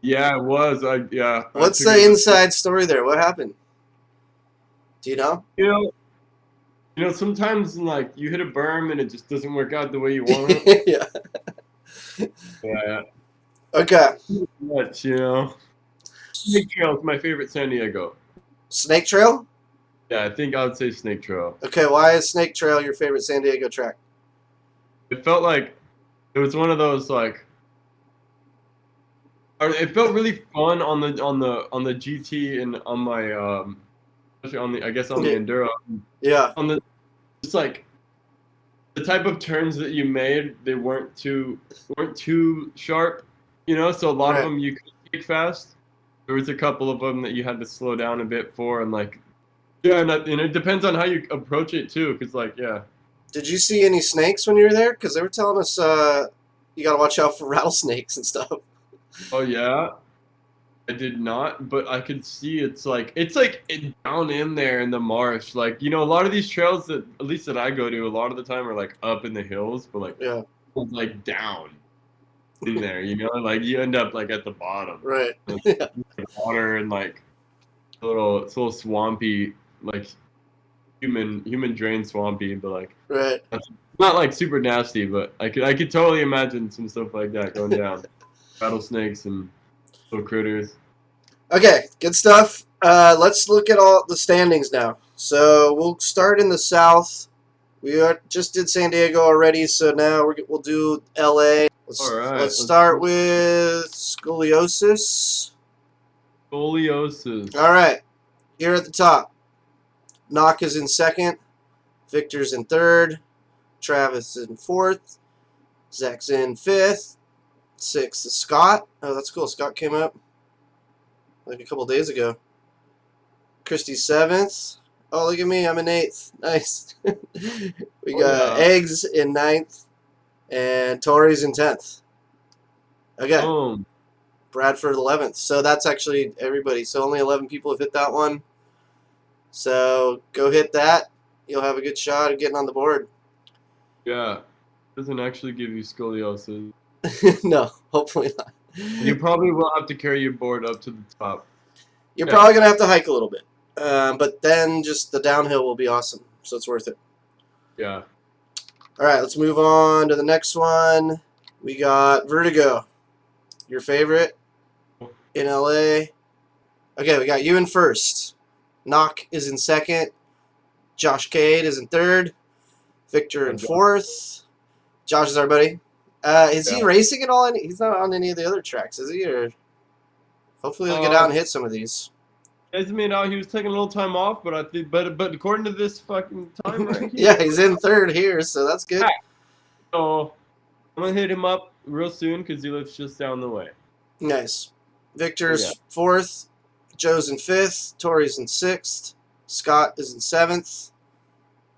Speaker 5: Yeah, it was.
Speaker 2: What's the inside story there? What happened? Do you know?
Speaker 5: Sometimes like you hit a berm and it just doesn't work out the way you want it.
Speaker 2: Yeah.
Speaker 5: Yeah.
Speaker 2: Okay.
Speaker 5: Much, Snake Trail is my favorite San Diego.
Speaker 2: Snake Trail?
Speaker 5: Yeah, I think I would say Snake Trail.
Speaker 2: Okay, why is Snake Trail your favorite San Diego track?
Speaker 5: It felt like it was one of those like. It felt really fun on the GT and on my especially on the enduro.
Speaker 2: Yeah.
Speaker 5: On the just like the type of turns that you made, they weren't too sharp, So a lot of them you could take fast. There was a couple of them that you had to slow down a bit for, and like and it depends on how you approach it too, because like
Speaker 2: Did you see any snakes when you were there? Because they were telling us you got to watch out for rattlesnakes and stuff.
Speaker 5: Oh yeah, I did not, but I could see it's down in there in the marsh. Like a lot of these trails that at least that I go to, a lot of the time are like up in the hills, but like down in there. Like you end up like at the bottom,
Speaker 2: Right?
Speaker 5: Like, water and like it's a little swampy, like human drain swampy, but like
Speaker 2: right.
Speaker 5: Not like super nasty, but I could totally imagine some stuff like that going down. Rattlesnakes and little critters.
Speaker 2: Okay, good stuff. Let's look at all the standings now. So we'll start in the south. We just did San Diego already, so now we'll do LA. Let's start with scoliosis.
Speaker 5: Scoliosis.
Speaker 2: All right, here at the top. Knock is in second. Victor's in third. Travis in fourth. Zach's in fifth. Sixth is Scott. Oh, that's cool. Scott came up like a couple days ago. Christy's seventh. Oh, look at me. I'm in eighth. Nice. We got Eggs in ninth. And Tori's in 10th. Okay.
Speaker 5: Boom.
Speaker 2: Bradford 11th. So that's actually everybody. So only 11 people have hit that one. So go hit that. You'll have a good shot at getting on the board.
Speaker 5: Yeah. Doesn't actually give you scoliosis.
Speaker 2: No, hopefully not.
Speaker 5: You probably will have to carry your board up to the top.
Speaker 2: You're probably going to have to hike a little bit. But then just the downhill will be awesome. So it's worth it.
Speaker 5: Yeah.
Speaker 2: All right, let's move on to the next one. We got Vertigo. Your favorite in LA. Okay, we got you in first. Knock is in second. Josh Cade is in third. Victor in fourth. Josh is our buddy. Is he racing at all? He's not on any of the other tracks, is he? Or hopefully he'll get out and hit some of these.
Speaker 5: I mean, he was taking a little time off, but I think, but according to this fucking time right here,
Speaker 2: yeah, he's in third here, so that's good.
Speaker 5: So I'm gonna hit him up real soon because he lives just down the way.
Speaker 2: Nice. Victor's fourth. Joe's in fifth. Tori's in sixth. Scott is in seventh.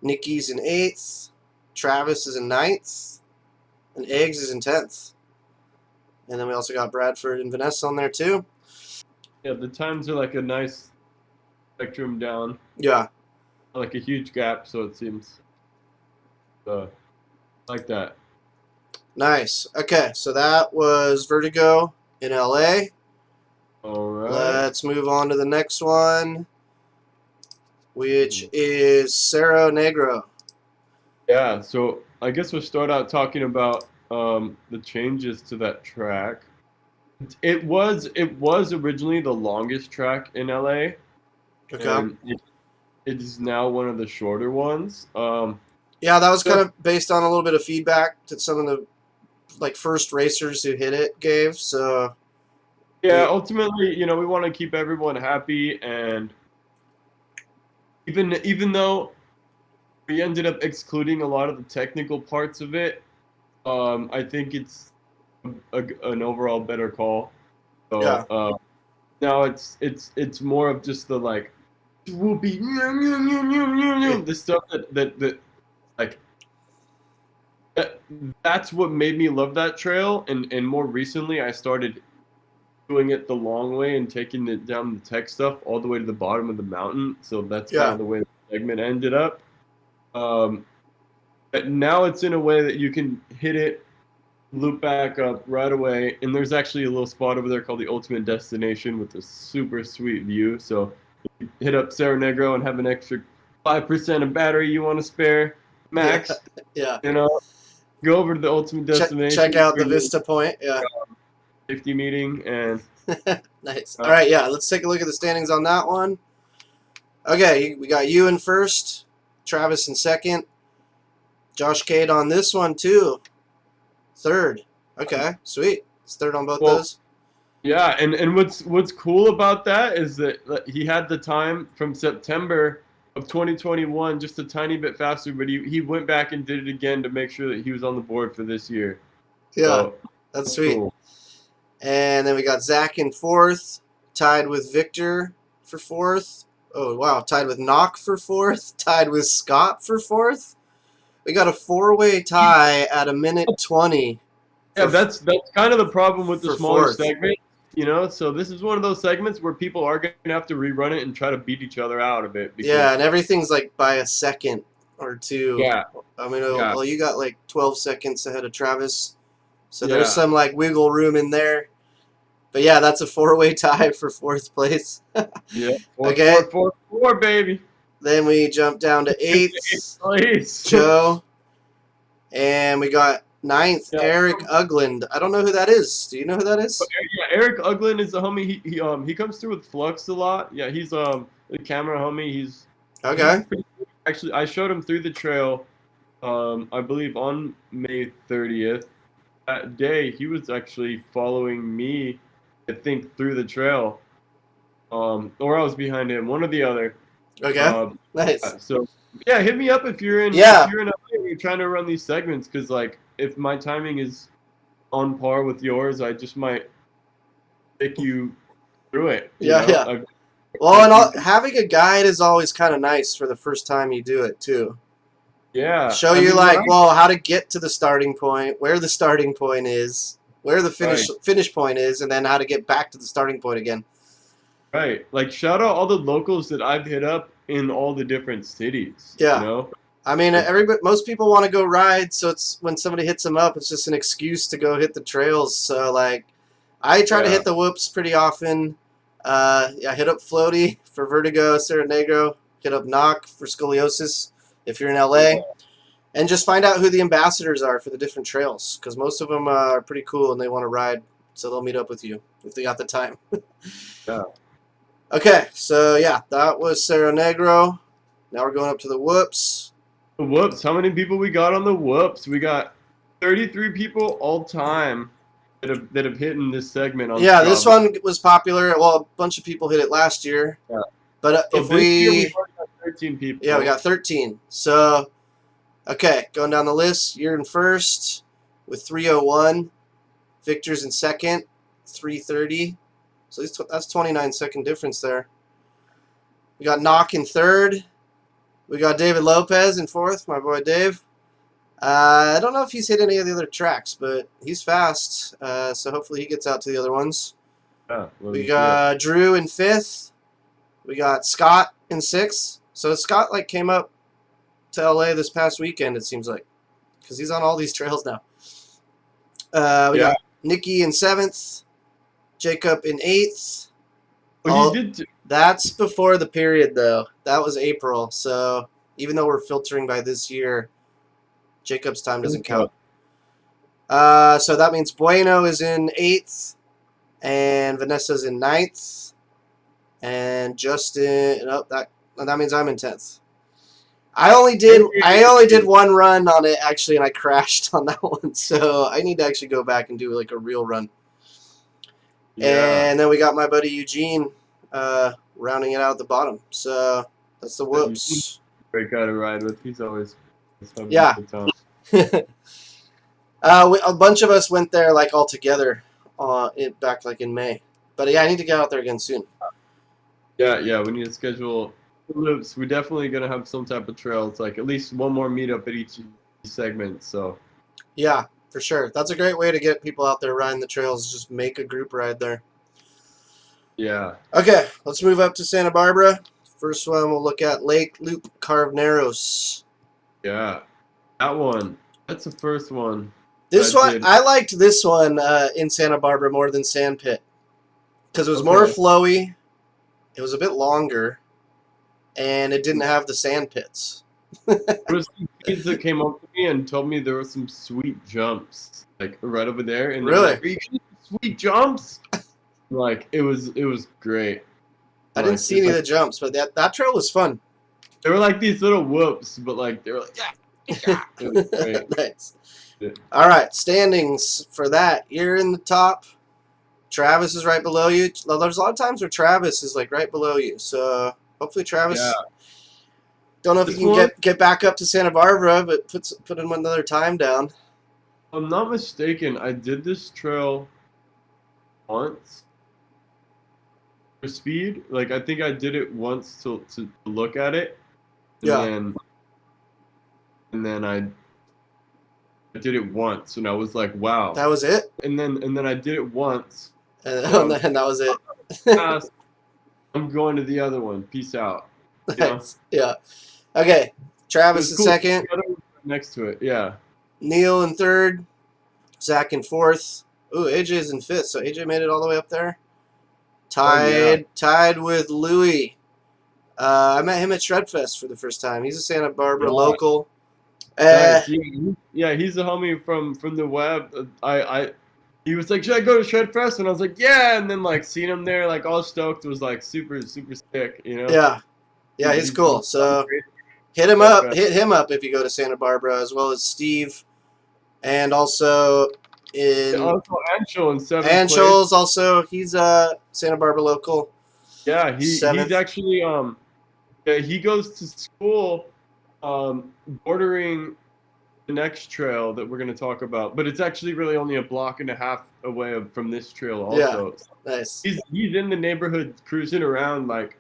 Speaker 2: Nikki's in eighth. Travis is in ninth. And Eggs is in 10th. And then we also got Bradford and Vanessa on there too.
Speaker 5: Yeah, the times are like a nice spectrum down.
Speaker 2: Yeah.
Speaker 5: Like a huge gap, so it seems like that.
Speaker 2: Nice. Okay, so that was Vertigo in LA.
Speaker 5: All right.
Speaker 2: Let's move on to the next one, which is Cerro Negro.
Speaker 5: Yeah, so I guess we'll start out talking about the changes to that track. It was originally the longest track in LA.
Speaker 2: Okay.
Speaker 5: It is now one of the shorter ones.
Speaker 2: Yeah, that was kind of based on a little bit of feedback that some of the first racers who hit it gave. So
Speaker 5: yeah, ultimately, we want to keep everyone happy, and even though we ended up excluding a lot of the technical parts of it. I think it's an overall better call. So
Speaker 2: Yeah.
Speaker 5: now it's more of just the like swoopy the stuff that like that's what made me love that trail. And more recently, I started doing it the long way and taking it down the tech stuff all the way to the bottom of the mountain. So that's kind of the way the segment ended up. But now it's in a way that you can hit it, loop back up right away, and there's actually a little spot over there called the Ultimate Destination with a super sweet view. So you hit up Cerro Negro and have an extra 5% of battery you want to spare, max.
Speaker 2: Yeah.
Speaker 5: You know, go over to the Ultimate Destination.
Speaker 2: Check out the Vista Point. Yeah.
Speaker 5: Safety meeting and
Speaker 2: nice. All right, yeah. Let's take a look at the standings on that one. Okay, we got you in first, Travis in second, Josh Cade on this one too. Third. Okay, sweet. It's third on both those.
Speaker 5: Yeah, and what's cool about that is that he had the time from September of 2021, just a tiny bit faster, but he went back and did it again to make sure that he was on the board for this year.
Speaker 2: Yeah,
Speaker 5: so,
Speaker 2: that's sweet.
Speaker 5: Cool.
Speaker 2: And then we got Zach in fourth, tied with Victor for fourth. Oh, wow, tied with Knock for fourth, tied with Scott for fourth. We got a four-way tie at 1:20.
Speaker 5: Yeah, that's kind of the problem with the smaller
Speaker 2: fourth
Speaker 5: segment, you know. So this is one of those segments where people are going to have to rerun it and try to beat each other out a bit.
Speaker 2: Yeah, and everything's like by a second or two.
Speaker 5: Yeah.
Speaker 2: I mean, well, you got like 12 seconds ahead of Travis, so there's some like wiggle room in there. But yeah, that's a four-way tie for fourth place.
Speaker 5: Yeah.
Speaker 2: Okay.
Speaker 5: 4, baby.
Speaker 2: Then we jump down to eighth, Joe. And we got ninth, Eric Uglund. I don't know who that is. Do you know who that is?
Speaker 5: Yeah, Eric Uglund is the homie. He comes through with Flux a lot. Yeah, he's the camera homie. He's actually, I showed him through the trail. I believe on May 30th. That day, he was actually following me, I think, through the trail. Or I was behind him, one or the other.
Speaker 2: Okay. Nice.
Speaker 5: So yeah, hit me up if you're in.
Speaker 2: Yeah.
Speaker 5: If you're in LA and you're trying to run these segments, because like if my timing is on par with yours, I just might take you through it.
Speaker 2: Yeah. Well, and having a guide is always kind of nice for the first time you do it too.
Speaker 5: Yeah.
Speaker 2: Show you how to get to the starting point, where the starting point is, where the finish point is, and then how to get back to the starting point again.
Speaker 5: Right. Like, shout out all the locals that I've hit up in all the different cities.
Speaker 2: Yeah.
Speaker 5: You know?
Speaker 2: I mean, most people want to go ride, so it's when somebody hits them up, it's just an excuse to go hit the trails. So, like, I try to hit the whoops pretty often. I hit up Floaty for vertigo, Cerro Negro. Hit up Knock for scoliosis if you're in LA. And just find out who the ambassadors are for the different trails, because most of them are pretty cool and they want to ride, so they'll meet up with you if they got the time.
Speaker 5: Yeah.
Speaker 2: Okay, so yeah, that was Cerro Negro. Now we're going up to the whoops.
Speaker 5: The whoops. How many people we got on the whoops? We got 33 people all time that have hit in this segment. On Strava.
Speaker 2: This one was popular. Well, a bunch of people hit it last year.
Speaker 5: Yeah.
Speaker 2: But
Speaker 5: so this year we got 13 people.
Speaker 2: Yeah, we got 13. So, okay, going down the list, you're in first with 3:01. Victor's in second, 3:30. So that's 29-second difference there. We got Knock in third. We got David Lopez in fourth, my boy Dave. I don't know if he's hit any of the other tracks, but he's fast, so hopefully he gets out to the other ones.
Speaker 5: Yeah,
Speaker 2: we got Drew in fifth. We got Scott in sixth. So Scott came up to LA this past weekend, it seems like, because he's on all these trails now. We got Nikki in seventh. Jacob in eighth.
Speaker 5: Well, he did.
Speaker 2: That's before the period, though. That was April. So even though we're filtering by this year, Jacob's time doesn't count. So that means Bueno is in eighth, and Vanessa's in ninth, and Justin. That means I'm in 10th. I only did one run on it actually, and I crashed on that one. So I need to actually go back and do like a real run. Yeah. And then we got my buddy Eugene rounding it out at the bottom. So that's the whoops.
Speaker 5: great guy to ride with. He's always having
Speaker 2: Yeah.
Speaker 5: a good time.
Speaker 2: A bunch of us went there like all together back like in May. But yeah, I need to get out there again soon.
Speaker 5: Yeah, we need to schedule loops. We're definitely gonna have some type of trails, like at least one more meetup at each segment. So
Speaker 2: Yeah, for sure. That's a great way to get people out there riding the trails. Just make a group ride there.
Speaker 5: yeah.
Speaker 2: Okay, let's move up to Santa Barbara. First one we'll look at Lake Loop Carved Narrows.
Speaker 5: Yeah, that one. That's the first one.
Speaker 2: This
Speaker 5: I
Speaker 2: one,
Speaker 5: did.
Speaker 2: I liked this one in Santa Barbara more than Sandpit because it was more
Speaker 5: Okay.
Speaker 2: flowy. It was a bit longer, and it didn't have the sand pits.
Speaker 5: There was some kids that came up to me and told me there were some sweet jumps, like right over there. And they were
Speaker 2: Really?
Speaker 5: like, are you getting sweet jumps? Like it was great.
Speaker 2: I didn't
Speaker 5: Like,
Speaker 2: see any of the jumps, but that trail was fun.
Speaker 5: They were like these little whoops, but like they were like yeah. It was great.
Speaker 2: Nice.
Speaker 5: Yeah.
Speaker 2: All right, standings for that. You're in the top. Travis is right below you. There's a lot of times where Travis is like right below you. So hopefully Travis.
Speaker 5: Yeah.
Speaker 2: Don't know if
Speaker 5: This
Speaker 2: you can
Speaker 5: one-
Speaker 2: get back up to Santa Barbara, but put in another time down.
Speaker 5: If I'm not mistaken, I did this trail once for speed. Like I think I did it once to look at it. And
Speaker 2: Yeah.
Speaker 5: then I did it once, and I was like, wow.
Speaker 2: That was it,
Speaker 5: And then I did it once.
Speaker 2: and that was it.
Speaker 5: Passed. I'm going to the other one. Peace out. Yeah.
Speaker 2: Nice. Yeah. Okay. Travis
Speaker 5: It
Speaker 2: in
Speaker 5: was cool.
Speaker 2: second.
Speaker 5: The other one next to it. Yeah.
Speaker 2: Neil in third. Zach in fourth. Ooh, AJ's in fifth. So AJ made it all the way up there. Tied with Louie. I met him at Shredfest for the first time. He's a Santa Barbara
Speaker 5: Yeah.
Speaker 2: local.
Speaker 5: Nice. Yeah, he's a homie from the web. He was like, should I go to Shredfest? And I was like, yeah. And then like seeing him there, like all stoked, was like super sick. You know?
Speaker 2: Yeah, he's cool. So hit him up. Hit him up if you go to Santa Barbara, as well as Steve, and also in
Speaker 5: Also, Anshul in seventh
Speaker 2: Anshul's also. He's a Santa Barbara local.
Speaker 5: place. Yeah, he's
Speaker 2: Seventh.
Speaker 5: actually he goes to school bordering the next trail that we're going to talk about, but it's actually really only a block and a half away from this trail also.
Speaker 2: Nice.
Speaker 5: He's in the neighborhood cruising around like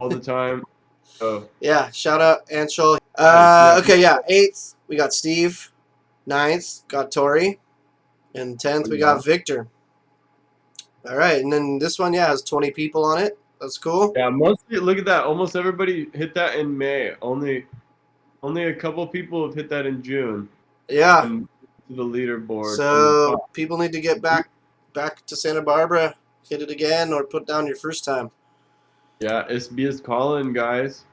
Speaker 5: all the time. So
Speaker 2: Yeah, shout out Anshul.
Speaker 5: Nice.
Speaker 2: Okay, yeah, 8th we got Steve. 9th got Tori, and 10th we got Victor. All right, and then this one, yeah, has 20 people on it. That's cool.
Speaker 5: yeah, mostly look at that. Almost everybody hit that in May. Only a couple people have hit that in June.
Speaker 2: Yeah.
Speaker 5: And to the leaderboard. on the
Speaker 2: So
Speaker 5: top.
Speaker 2: people need to get back to Santa Barbara, hit it again, or put down your first time.
Speaker 5: Yeah, SB is calling, guys.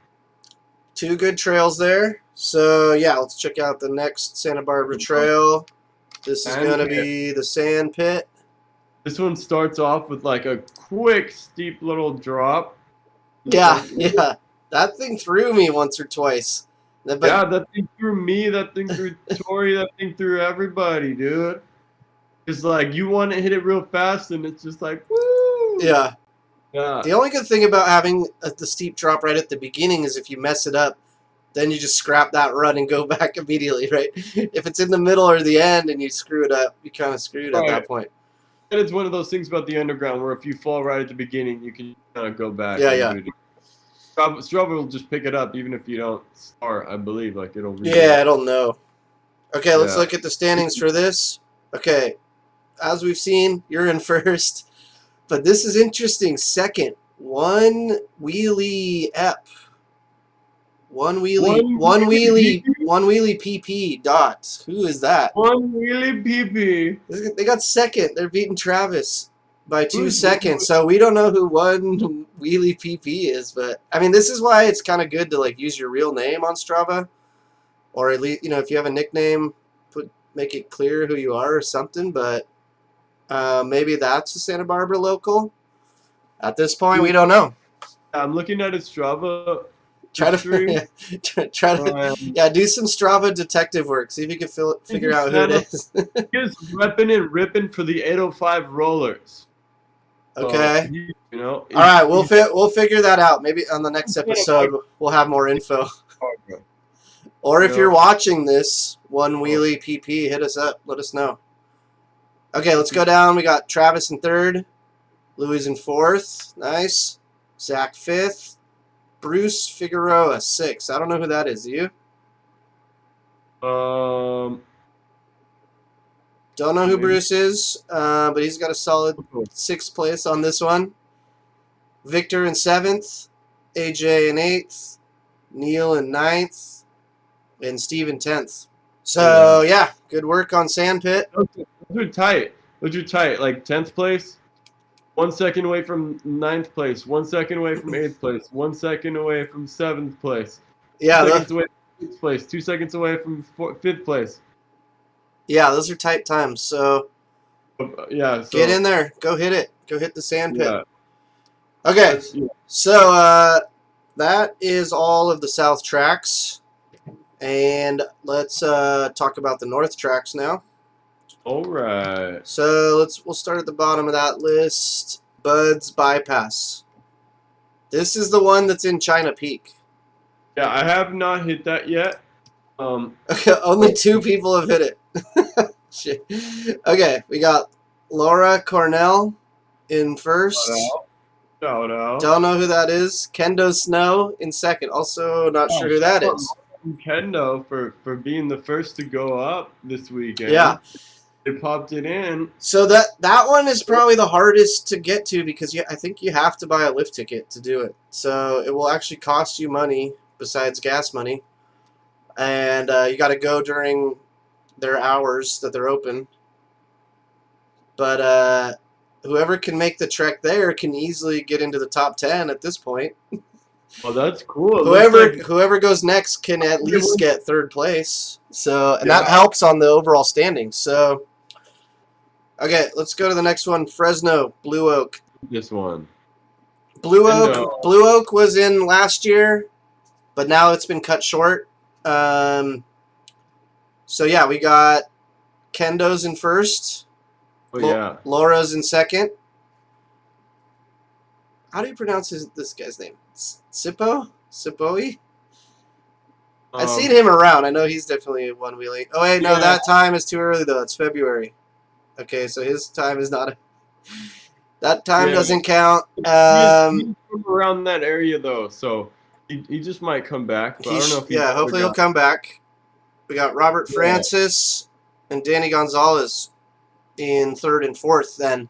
Speaker 2: 2 good trails there. So yeah, let's check out the next Santa Barbara trail. This is
Speaker 5: Sand
Speaker 2: gonna
Speaker 5: Pit.
Speaker 2: be the Sand Pit.
Speaker 5: This one starts off with like a quick, steep little drop.
Speaker 2: Yeah. That thing threw me once or twice. But
Speaker 5: Yeah, that thing threw me, that thing threw Tori, that thing threw everybody, dude. It's like you want to hit it real fast, and it's just like, woo!
Speaker 2: yeah.
Speaker 5: Yeah.
Speaker 2: The only good thing about having the steep drop right at the beginning is if you mess it up, then you just scrap that run and go back immediately, right? If it's in the middle or the end and you screw it up, you kind of screwed at that
Speaker 5: Right.
Speaker 2: point.
Speaker 5: And it's one of those things about the underground where if you fall right at the beginning, you can kind of go back.
Speaker 2: Yeah,
Speaker 5: and
Speaker 2: yeah.
Speaker 5: do it. Strava will just pick it up even if you don't start, I believe. Like it'll. read
Speaker 2: Yeah, I
Speaker 5: it.
Speaker 2: don't know. Okay, let's
Speaker 5: Yeah.
Speaker 2: look at the standings for this. Okay, as we've seen, you're in first. But this is interesting. Second, one wheelie ep. One wheelie PP dot. Who is that?
Speaker 5: One wheelie PP.
Speaker 2: They got second. They're beating Travis by 2
Speaker 5: Who's-
Speaker 2: seconds. So we don't know who won wheelie PP is, but I mean, this is why it's kind of good to like use your real name on Strava, or at least if you have a nickname, make it clear who you are or something. But maybe that's a Santa Barbara local. At this point, we don't know.
Speaker 5: I'm looking at his Strava.
Speaker 2: Try
Speaker 5: history.
Speaker 2: to do some Strava detective work. See if you can figure out who it is.
Speaker 5: He's repping and ripping for the 805 rollers.
Speaker 2: Okay.
Speaker 5: You know.
Speaker 2: All right, we'll figure that out. Maybe on the next episode we'll have more info. Or if you're watching this, One Wheelie PP, hit us up. Let us know. Okay, let's go down. We got Travis in third. Louis in fourth. Nice. Zach fifth. Bruce Figueroa sixth. I don't know who that is. Do you?
Speaker 5: Um,
Speaker 2: Don't know who Bruce is, but he's got a solid sixth place on this one. Victor in seventh. AJ in eighth. Neil in ninth. And Steve in 10th. So, yeah, good work on Sandpit.
Speaker 5: those are tight. Those are tight. Like 10th place, 1 second away from 9th place, 1 second away from 8th place, 1 second away from 7th place.
Speaker 2: Yeah,
Speaker 5: 2 seconds away from 6th place, 2 seconds away from 5th place.
Speaker 2: Yeah, those are tight times. So,
Speaker 5: yeah. So,
Speaker 2: get in there. Go hit it. Go hit the Sandpit.
Speaker 5: Yeah.
Speaker 2: Okay, so that is all of the South tracks. And let's talk about the North tracks now.
Speaker 5: All right.
Speaker 2: So we'll start at the bottom of that list. Bud's Bypass. This is the one that's in China Peak.
Speaker 5: Yeah, I have not hit that yet.
Speaker 2: Only 2 people have hit it. Shit. Okay, we got Laura Cornell in first.
Speaker 5: No.
Speaker 2: Don't know who that is. Kendo Snow in second. Also not sure who that is.
Speaker 5: Kendo for being the first to go up this weekend.
Speaker 2: Yeah.
Speaker 5: They popped it in.
Speaker 2: So that one is probably the hardest to get to because I think you have to buy a lift ticket to do it. So it will actually cost you money besides gas money. And you got to go during their hours that they're open. But whoever can make the trek there can easily get into the top 10 at this point.
Speaker 5: Well, that's cool.
Speaker 2: Whoever goes next can at least get third place. So and that helps on the overall standings. So okay, let's go to the next one. Fresno Blue Oak.
Speaker 5: This one.
Speaker 2: Blue Oak was in last year, but now it's been cut short. So yeah, we got Kendo's in first.
Speaker 5: Oh yeah.
Speaker 2: Laura's in second. How do you pronounce this guy's name? Sippo? Sipoi? I've seen him around. I know he's definitely one wheelie. Oh, wait, no, that time is too early, though. It's February. Okay, so his time is not... that time doesn't count.
Speaker 5: He's from around that area, though, so he just might come back. But I don't know if
Speaker 2: hopefully he'll come back. We got Robert Francis and Danny Gonzalez in third and fourth, then.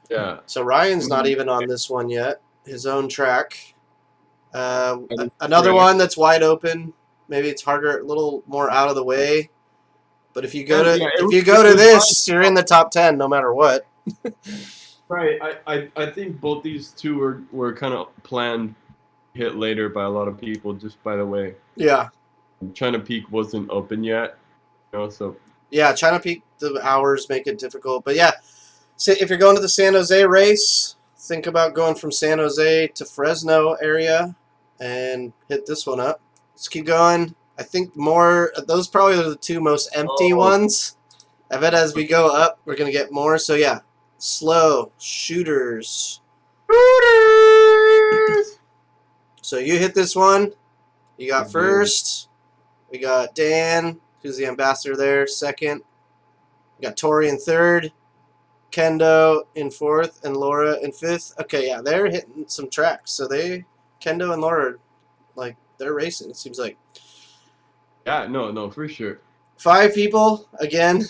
Speaker 5: Yeah.
Speaker 2: So Ryan's not even on this one yet. His own track. Another one that's wide open. Maybe it's harder, a little more out of the way. But if you go to this, you're in the top 10 no matter what.
Speaker 5: Right. I think both these two were kind of planned hit later by a lot of people. Just by the way.
Speaker 2: Yeah.
Speaker 5: China Peak wasn't open yet. So.
Speaker 2: Yeah, China Peak, the hours make it difficult. But yeah, so if you're going to the San Jose race, think about going from San Jose to Fresno area and hit this one up. Let's keep going. I think those probably are the 2 most empty ones. I bet as we go up, we're going to get more. So yeah, slow shooters. So you hit this one. You got first. We got Dan, who's the ambassador there, second. We got Tori in third. Kendo in fourth and Laura in fifth. Okay, yeah, they're hitting some tracks. So Kendo and Laura, like, they're racing, it seems like.
Speaker 5: Yeah, no, for sure. 5
Speaker 2: people, again,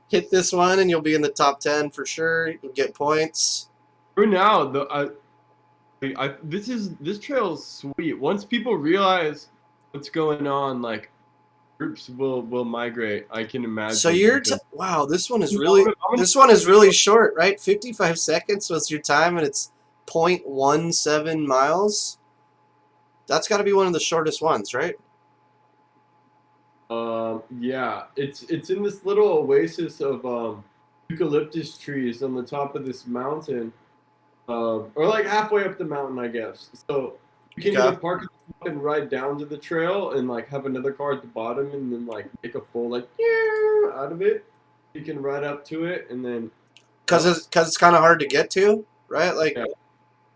Speaker 2: hit this one and you'll be in the top 10 for sure. You'll get points.
Speaker 5: For now, this trail is sweet. Once people realize what's going on, like, groups will migrate. I can imagine.
Speaker 2: So wow, this one is really short, right? 55 seconds was your time, and it's 0.17 miles. That's got to be one of the shortest ones, right?
Speaker 5: Yeah, it's in this little oasis of eucalyptus trees on the top of this mountain, or like halfway up the mountain, I guess. So you can either park and ride down to the trail and like have another car at the bottom and then like make a full like out of it. You can ride up to it and then
Speaker 2: because it's kind of hard to get to, right? Like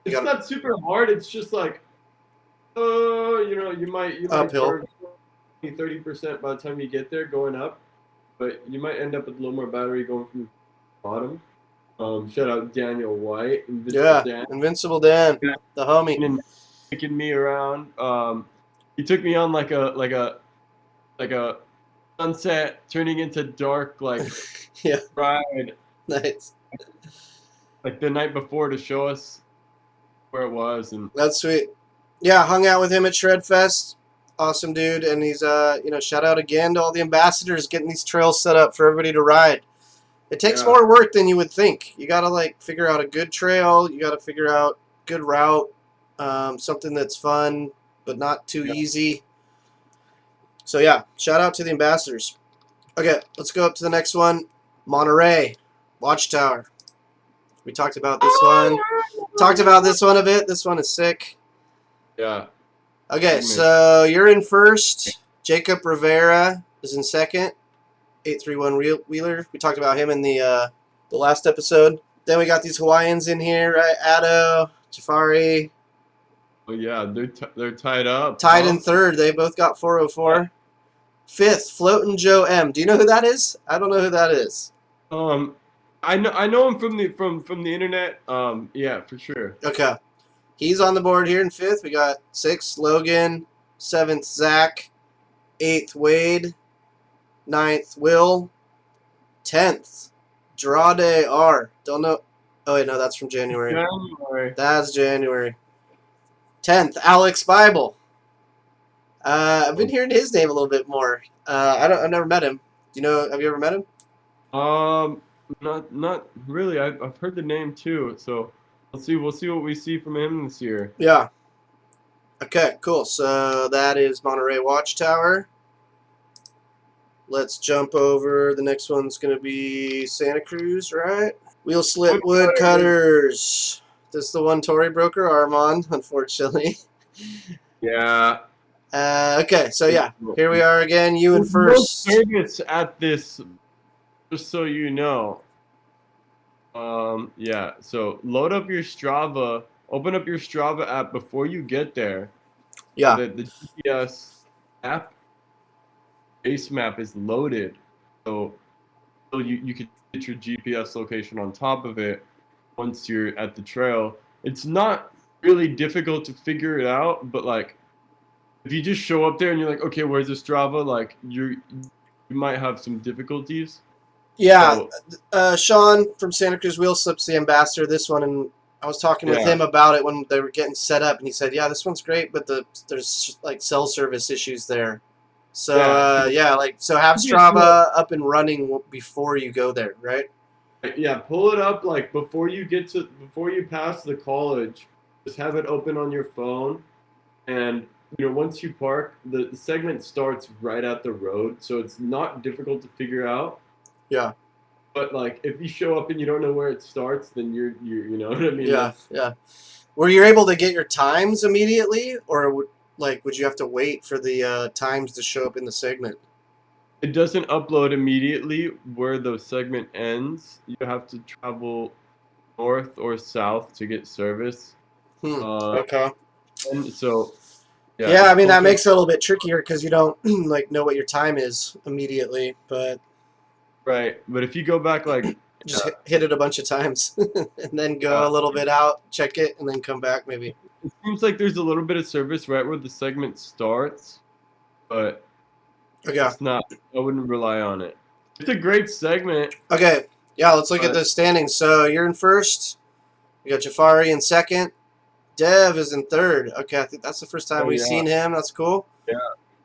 Speaker 5: it's not super hard. It's just like You might
Speaker 2: Uphill.
Speaker 5: burn 30% by the time you get there going up, but you might end up with a little more battery going from the bottom. Shout out Daniel White,
Speaker 2: Invincible Dan, the homie.
Speaker 5: and taking me around. He took me on like a sunset turning into dark
Speaker 2: Yeah,
Speaker 5: ride
Speaker 2: nice.
Speaker 5: like the night before to show us where it was, and
Speaker 2: That's sweet. Yeah, hung out with him at Shredfest. Awesome dude, and he's shout out again to all the ambassadors getting these trails set up for everybody to ride. It takes more work than you would think. You gotta figure out a good trail. You gotta figure out good route, something that's fun but not too easy. So yeah, shout out to the ambassadors. Okay, let's go up to the next one. Monterey Watchtower. We talked about this one. Talked about this one a bit. This one is sick.
Speaker 5: yeah.
Speaker 2: Okay, so you're in first. Jacob Rivera is in second. 831 Wheeler. We talked about him in the last episode. Then we got these Hawaiians in here, right? Addo, Jafari.
Speaker 5: Oh yeah, they're tied up.
Speaker 2: Tied in third. They both got 404. Fifth, Floatin' Joe M. Do you know who that is? I don't know who that is.
Speaker 5: I know him from the internet. Yeah, for sure.
Speaker 2: Okay. He's on the board here in fifth. We got sixth, Logan. Seventh, Zach. Eighth, Wade. Ninth, Will. 10th, Drade R. Don't know. Oh, wait, no, that's from January. That's January. 10th, Alex Bible. I've been hearing his name a little bit more. I've never met him. Do you know? Have you ever met him?
Speaker 5: Not really. I've heard the name too. So we'll see what we see from him this year.
Speaker 2: Yeah. Okay, cool. So that is Monterey Watchtower. Let's jump over. The next one's going to be Santa Cruz, right? Wheel Slip Woodcutters. This is the one Tory broker, Armand, unfortunately.
Speaker 5: Yeah.
Speaker 2: Okay, so yeah, here we are again. You in first.
Speaker 5: No service at this, just so you know. Yeah. So load up your Strava. Open up your Strava app before you get there.
Speaker 2: Yeah.
Speaker 5: The GPS app base map is loaded, so you can get your GPS location on top of it once you're at the trail. It's not really difficult to figure it out, but if you just show up there and you're like, okay, where's the Strava? You might have some difficulties.
Speaker 2: Yeah, Sean from Santa Cruz Wheel Slip's the ambassador of this one, and I was talking with him about it when they were getting set up, and he said, yeah, this one's great, but there's cell service issues there. So so have Strava up and running before you go there, right?
Speaker 5: Yeah, pull it up before you pass the college. Just have it open on your phone, and once you park, the segment starts right at the road, so it's not difficult to figure out.
Speaker 2: Yeah.
Speaker 5: But if you show up and you don't know where it starts, then you're you know what I mean?
Speaker 2: Yeah. Were you able to get your times immediately, or would you have to wait for the times to show up in the segment?
Speaker 5: It doesn't upload immediately where the segment ends. You have to travel north or south to get service.
Speaker 2: Okay.
Speaker 5: And so,
Speaker 2: I mean, that makes it a little bit trickier because you don't know what your time is immediately. But
Speaker 5: right. But if you go back
Speaker 2: just hit it a bunch of times and then go a little bit out, check it, and then come back maybe.
Speaker 5: It seems like there's a little bit of service right where the segment starts, but it's not. I wouldn't rely on it. It's a great segment.
Speaker 2: Okay, yeah, let's look at the standings. So you're in first. You got Jafari in second. Dev is in third. Okay, I think that's the first time we've seen him. That's cool.
Speaker 5: Yeah.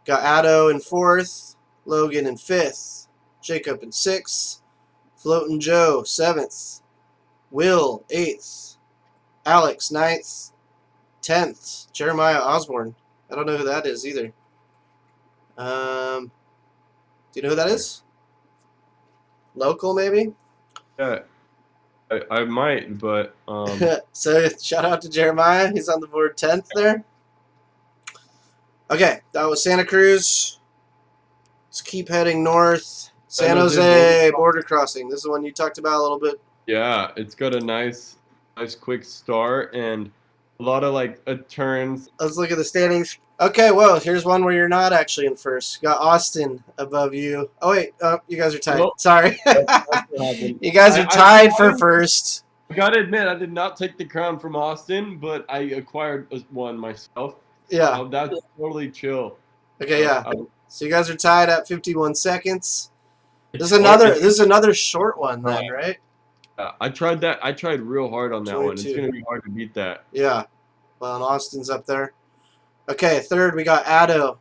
Speaker 2: Got Addo in fourth. Logan in fifth. Jacob in sixth. Floatin' Joe, 7th. Will, 8th. Alex, 9th. 10th. Schermeyer Osborne. I don't know who that is either. Do you know who that is? Local, maybe?
Speaker 5: Yeah, I might, but...
Speaker 2: So, shout out to Jeremiah. He's on the board 10th there. Okay, that was Santa Cruz. Let's keep heading north. San Jose border crossing. This is the one you talked about a little bit.
Speaker 5: Yeah, it's got a nice quick start, and a lot of like turns.
Speaker 2: Let's look at the standings. Okay, well, here's one where you're not actually in first. You got Austin above you. Oh wait, you guys are tied.
Speaker 5: Nope.
Speaker 2: Sorry.
Speaker 5: That's what happened.
Speaker 2: You guys are tied for first.
Speaker 5: I gotta admit, I did not take the crown from Austin, but I acquired one myself.
Speaker 2: Yeah.
Speaker 5: That's totally chill.
Speaker 2: Okay, yeah. So you guys are tied at 51 seconds. This is another short one then, right?
Speaker 5: I tried that. I tried real hard on that
Speaker 2: 22.
Speaker 5: one. It's gonna be hard to beat that.
Speaker 2: Yeah. Well, and Austin's up there. Okay, third we got Addo.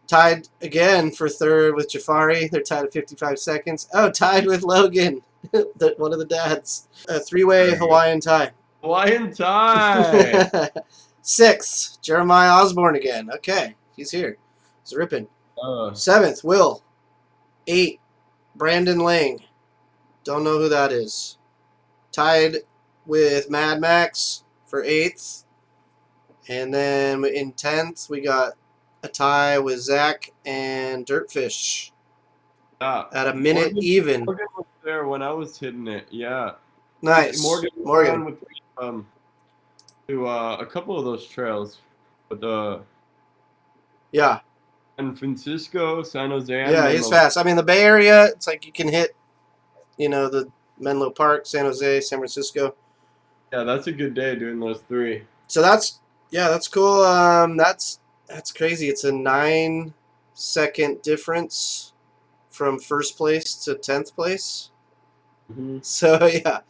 Speaker 2: Tied again for third with Jafari. They're tied at 55 seconds. Oh, tied with Logan, one of the dads. A three-way Hawaiian tie.
Speaker 5: Hawaiian tie.
Speaker 2: Sixth, Jeremiah Osborne again. Okay, he's here. He's ripping. Seventh, Will. 8, Brandon Lang. Don't know who that is. Tied with Mad Max for 8th. And then in 10th, we got a tie with Zach and Dirtfish at a minute even.
Speaker 5: Morgan was there when I was hitting it. Yeah.
Speaker 2: Nice. Morgan.
Speaker 5: With, to a couple of those trails, but
Speaker 2: yeah.
Speaker 5: San Francisco, San Jose.
Speaker 2: Yeah, he's fast. I mean, the Bay Area, it's like you can hit, the Menlo Park, San Jose, San Francisco.
Speaker 5: Yeah, that's a good day doing those 3.
Speaker 2: So that's cool. That's crazy. It's a 9-second difference from first place to 10th place.
Speaker 5: Mm-hmm.
Speaker 2: So yeah.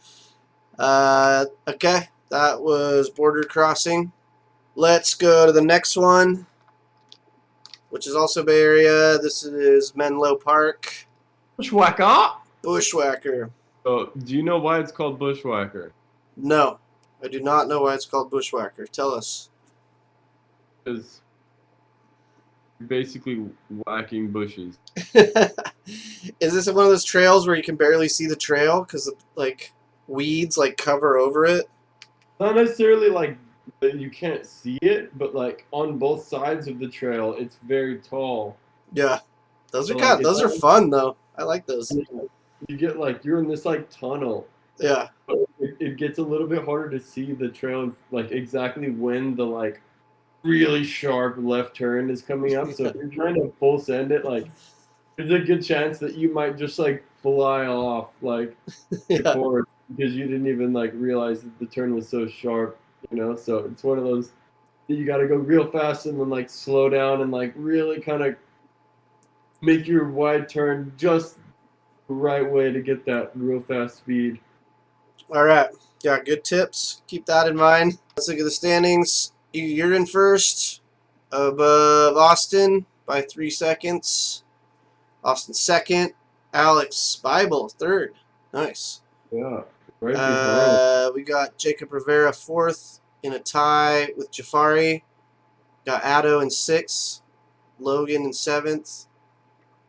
Speaker 2: Okay, that was border crossing. Let's go to the next one, which is also Bay Area. This is Menlo Park.
Speaker 5: Bushwhacker.
Speaker 2: Bushwhacker.
Speaker 5: So, do you know why it's called Bushwhacker?
Speaker 2: No, I do not know why it's called Bushwhacker. Tell us.
Speaker 5: Because you're basically whacking bushes.
Speaker 2: Is this one of those trails where you can barely see the trail because weeds cover over it?
Speaker 5: Not necessarily that you can't see it, but on both sides of the trail, it's very tall.
Speaker 2: Yeah, those are fun though. I like those.
Speaker 5: You get you're in this tunnel.
Speaker 2: Yeah.
Speaker 5: But it gets a little bit harder to see the trail, exactly when the really sharp left turn is coming up. So if you're trying to full send it, there's a good chance that you might just fly off
Speaker 2: Yeah.
Speaker 5: forward because you didn't even realize that the turn was so sharp. So it's one of those that you got to go real fast and then slow down and really kind of make your wide turn just the right way to get that real fast speed.
Speaker 2: All right. Yeah, good tips. Keep that in mind. Let's look at the standings. You're in first, above Austin by 3 seconds. Austin second. Alex Bible third. Nice.
Speaker 5: Yeah. Right behind.
Speaker 2: We got Jacob Rivera fourth in a tie with Jafari. Got Addo in 6th. Logan in 7th.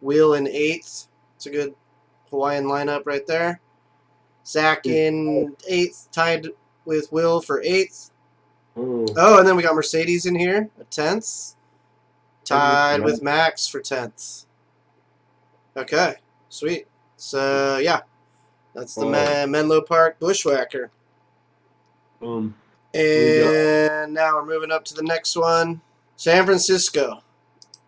Speaker 2: Will in 8th. It's a good Hawaiian lineup right there. Zach in 8th, tied with Will for 8th. Oh, and then we got Mercedes in here at 10th. Tied with Max for 10th. Okay, sweet. So, yeah. That's the Menlo Park Bushwhacker. And now we're moving up to the next one. San Francisco.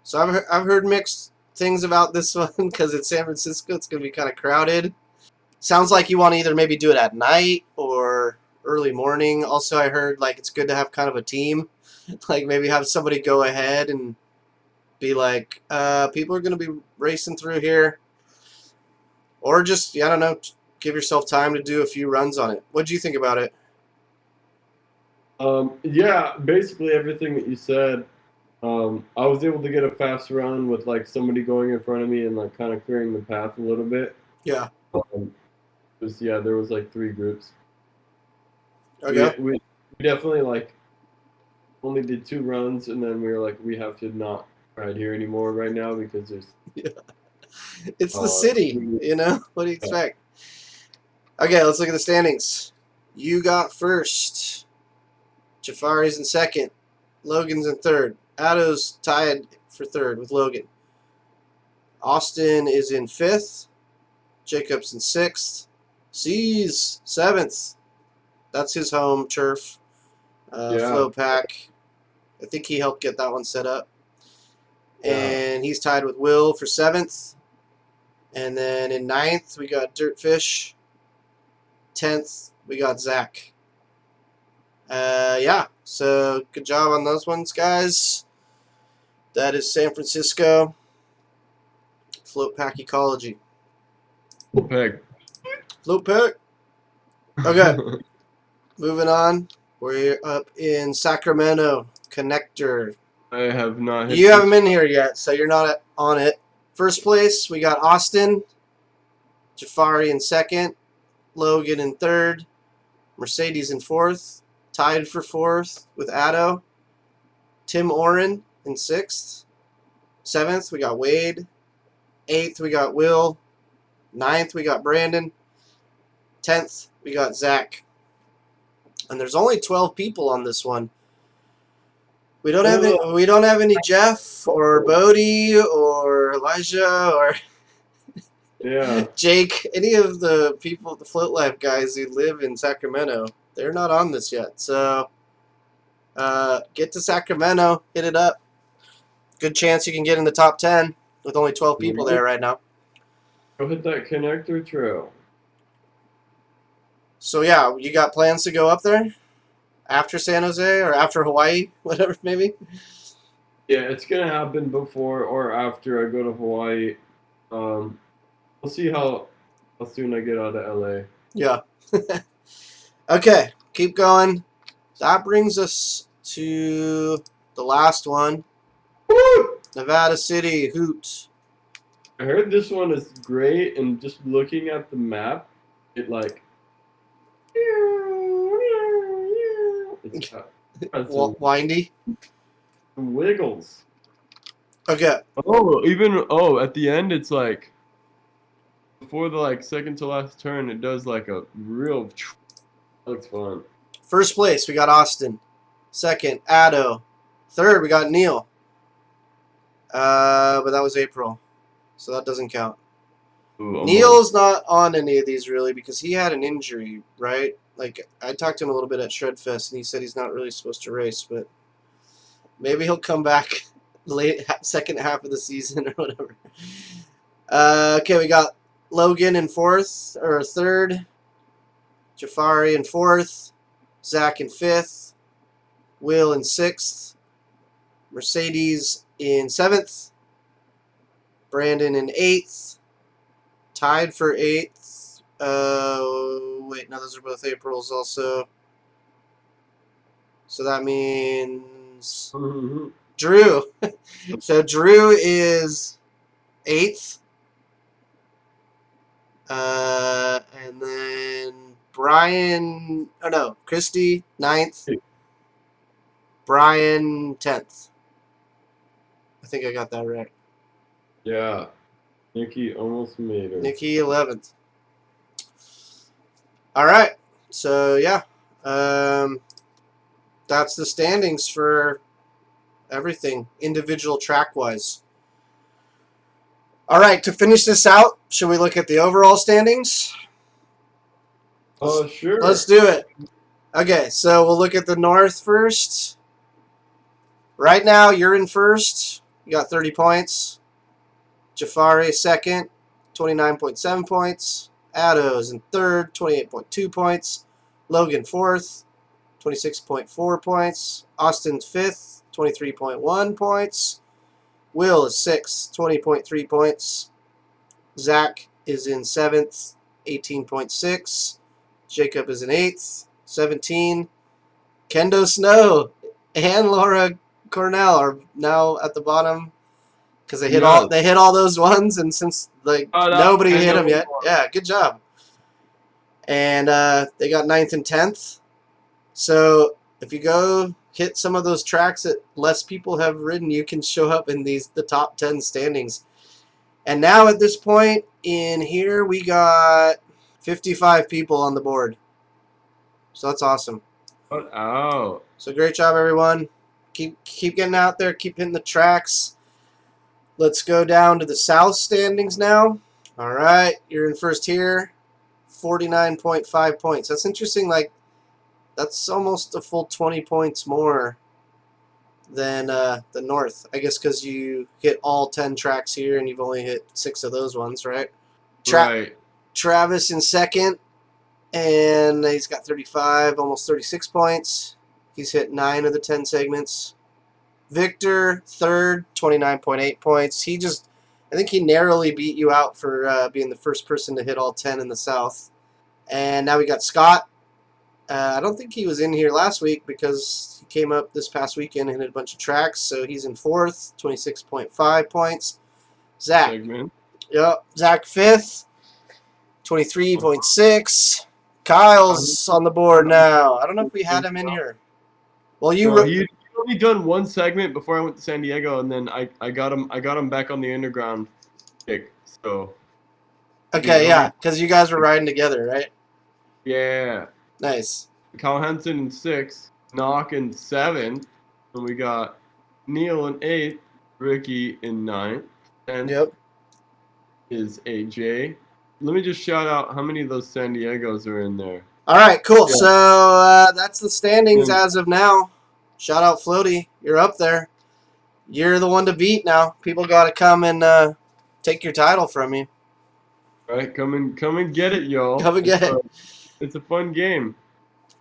Speaker 2: So I've heard mixed things about this one because it's San Francisco. It's going to be kind of crowded. Sounds like you want to either maybe do it at night or early morning. Also, I heard it's good to have kind of a team. Maybe have somebody go ahead and be people are going to be racing through here. Or just, I don't know, give yourself time to do a few runs on it. What do you think about it?
Speaker 5: Yeah, basically everything that you said. I was able to get a fast run with somebody going in front of me and kind of clearing the path a little bit.
Speaker 2: Yeah.
Speaker 5: There was 3 groups.
Speaker 2: Okay.
Speaker 5: We definitely only did 2 runs and then we were we have to not ride here anymore right now because there's.
Speaker 2: Yeah. It's the city, What do you expect? Okay, let's look at the standings. You got first. Jafari's in second. Logan's in third. Addo's tied for third with Logan. Austin is in 5th. Jacob's in 6th. C's 7th. That's his home turf. Flow Pack. I think he helped get that one set up. And he's tied with Will for 7th. And then in 9th, we got Dirtfish. 10th, we got Zach. Yeah, so good job on those ones, guys. That is San Francisco Float Pack Ecology. Float Pack. Okay, moving on. We're up in Sacramento Connector.
Speaker 5: I have not.
Speaker 2: You haven't been here yet, so you're not on it. First place, we got Austin, Jafari in 2nd, Logan in 3rd, Mercedes in 4th, tied for 4th with Addo, Tim Oren in 6th, 7th we got Wade, 8th we got Will, 9th we got Brandon, 10th we got Zach. And there's only 12 people on this one. We don't have any Jeff or Bodie or Elijah or Jake, any of the people, the Float Life guys who live in Sacramento. They're not on this yet. So get to Sacramento, hit it up. Good chance you can get in the top 10 with only 12 people there right now.
Speaker 5: Go hit that connector trail.
Speaker 2: So yeah, you got plans to go up there after San Jose or after Hawaii, whatever maybe?
Speaker 5: Yeah, it's gonna happen before or after I go to Hawaii. We'll see how soon I get out of LA.
Speaker 2: Yeah. Okay, keep going. That brings us to the last one.
Speaker 5: Woo!
Speaker 2: Nevada City Hoot.
Speaker 5: I heard this one is great, and just looking at the map, it like it's
Speaker 2: windy.
Speaker 5: Wiggles.
Speaker 2: Okay.
Speaker 5: At the end it's like before the like second to last turn, it does like a real. Looks fun.
Speaker 2: First place we got Austin. 2nd Addo. 3rd we got Neil. But that was April, so that doesn't count.
Speaker 5: Ooh,
Speaker 2: Neil's not on any of these really because he had an injury, right? Like I talked to him a little bit at Shredfest, and he said he's not really supposed to race, but maybe he'll come back late second half of the season or whatever. Okay, we got Logan in 4th or 3rd, Jafari in 4th, Zach in 5th, Will in 6th, Mercedes in 7th, Brandon in 8th, tied for 8th. Wait, no, those are both Aprils also. So that means Drew. So Drew is 8th. And then Brian, Christy 9th. Brian 10th. I think I got that right.
Speaker 5: Yeah. Nikki almost made her.
Speaker 2: Nikki 11th. All right. So, yeah. That's the standings for everything, individual track-wise. All right. To finish this out, should we look at the overall standings?
Speaker 5: Oh, sure.
Speaker 2: Let's do it. Okay. So, we'll look at the North first. Right now, you're in first. You got 30 points. Jafari 2nd, 29.7 points. Addo's in 3rd, 28.2 points. Logan 4th, 26.4 points. Austin's 5th, 23.1 points. Will is 6th, 20.3 points. Zach is in 7th, 18.6. Jacob is in 8th, 17. Kendo Snow and Laura Cornell are now at the bottom because they hit all those ones, and since nobody hit them yet, yeah, good job. And they got 9th and 10th. So if you go hit some of those tracks that less people have ridden, you can show up in the top 10 standings. And now at this point in here, we got 55 people on the board. So that's awesome.
Speaker 5: Oh.
Speaker 2: So great job, everyone. Keep getting out there. Keep hitting the tracks. Let's go down to the South standings now. All right, you're in first here. 49.5 points. That's interesting. Like That's almost a full 20 points more than the North. I guess because you hit all 10 tracks here and you've only hit 6 of those ones, right?
Speaker 5: Right.
Speaker 2: Travis in second, and he's got 35, almost 36 points. He's hit 9 of the 10 segments. Victor, third, 29.8 points. I think he narrowly beat you out for being the first person to hit all 10 in the South. And now we got Scott. I don't think he was in here last week because he came up this past weekend and hit a bunch of tracks. So he's in fourth, 26.5 points. Zach.
Speaker 5: Segment.
Speaker 2: Yep. Zach fifth, 23.6. Kyle's on the board now. I don't know if we had him in here. Well,
Speaker 5: He'd only done one segment before I went to San Diego, and then I got him back on the underground kick. So.
Speaker 2: Okay, yeah, because you guys were riding together, right?
Speaker 5: Yeah.
Speaker 2: Nice.
Speaker 5: Kyle Henson in 6th, Knock in 7th, and we got Neil in 8th, Ricky in 9th, and
Speaker 2: Yep.
Speaker 5: is AJ. Let me just shout out how many of those San Diegos are in there.
Speaker 2: All right, cool.
Speaker 5: Yeah.
Speaker 2: So that's the standings
Speaker 5: Yeah.
Speaker 2: as of now. Shout out Floaty. You're up there. You're the one to beat now. People got to come and take your title from you.
Speaker 5: All right, come and get it, y'all.
Speaker 2: Come and get it.
Speaker 5: It's a fun game.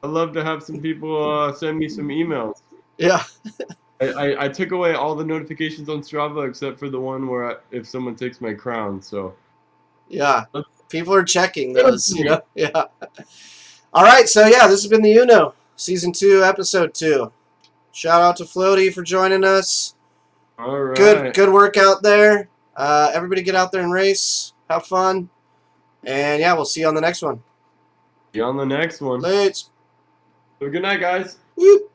Speaker 5: I'd love to have some people send me some emails.
Speaker 2: Yeah.
Speaker 5: I took away all the notifications on Strava except for the one where if someone takes my crown. So
Speaker 2: Yeah. People are checking those, you know? Yeah. All right, so yeah, this has been the Uno, Season 2, Episode 2. Shout out to Floaty for joining us.
Speaker 5: all right,
Speaker 2: Good work out there. Everybody get out there and race. Have fun. And yeah, we'll see you on the next one.
Speaker 5: See you on the next one.
Speaker 2: Late.
Speaker 5: Have a good night, guys.
Speaker 2: Whoop.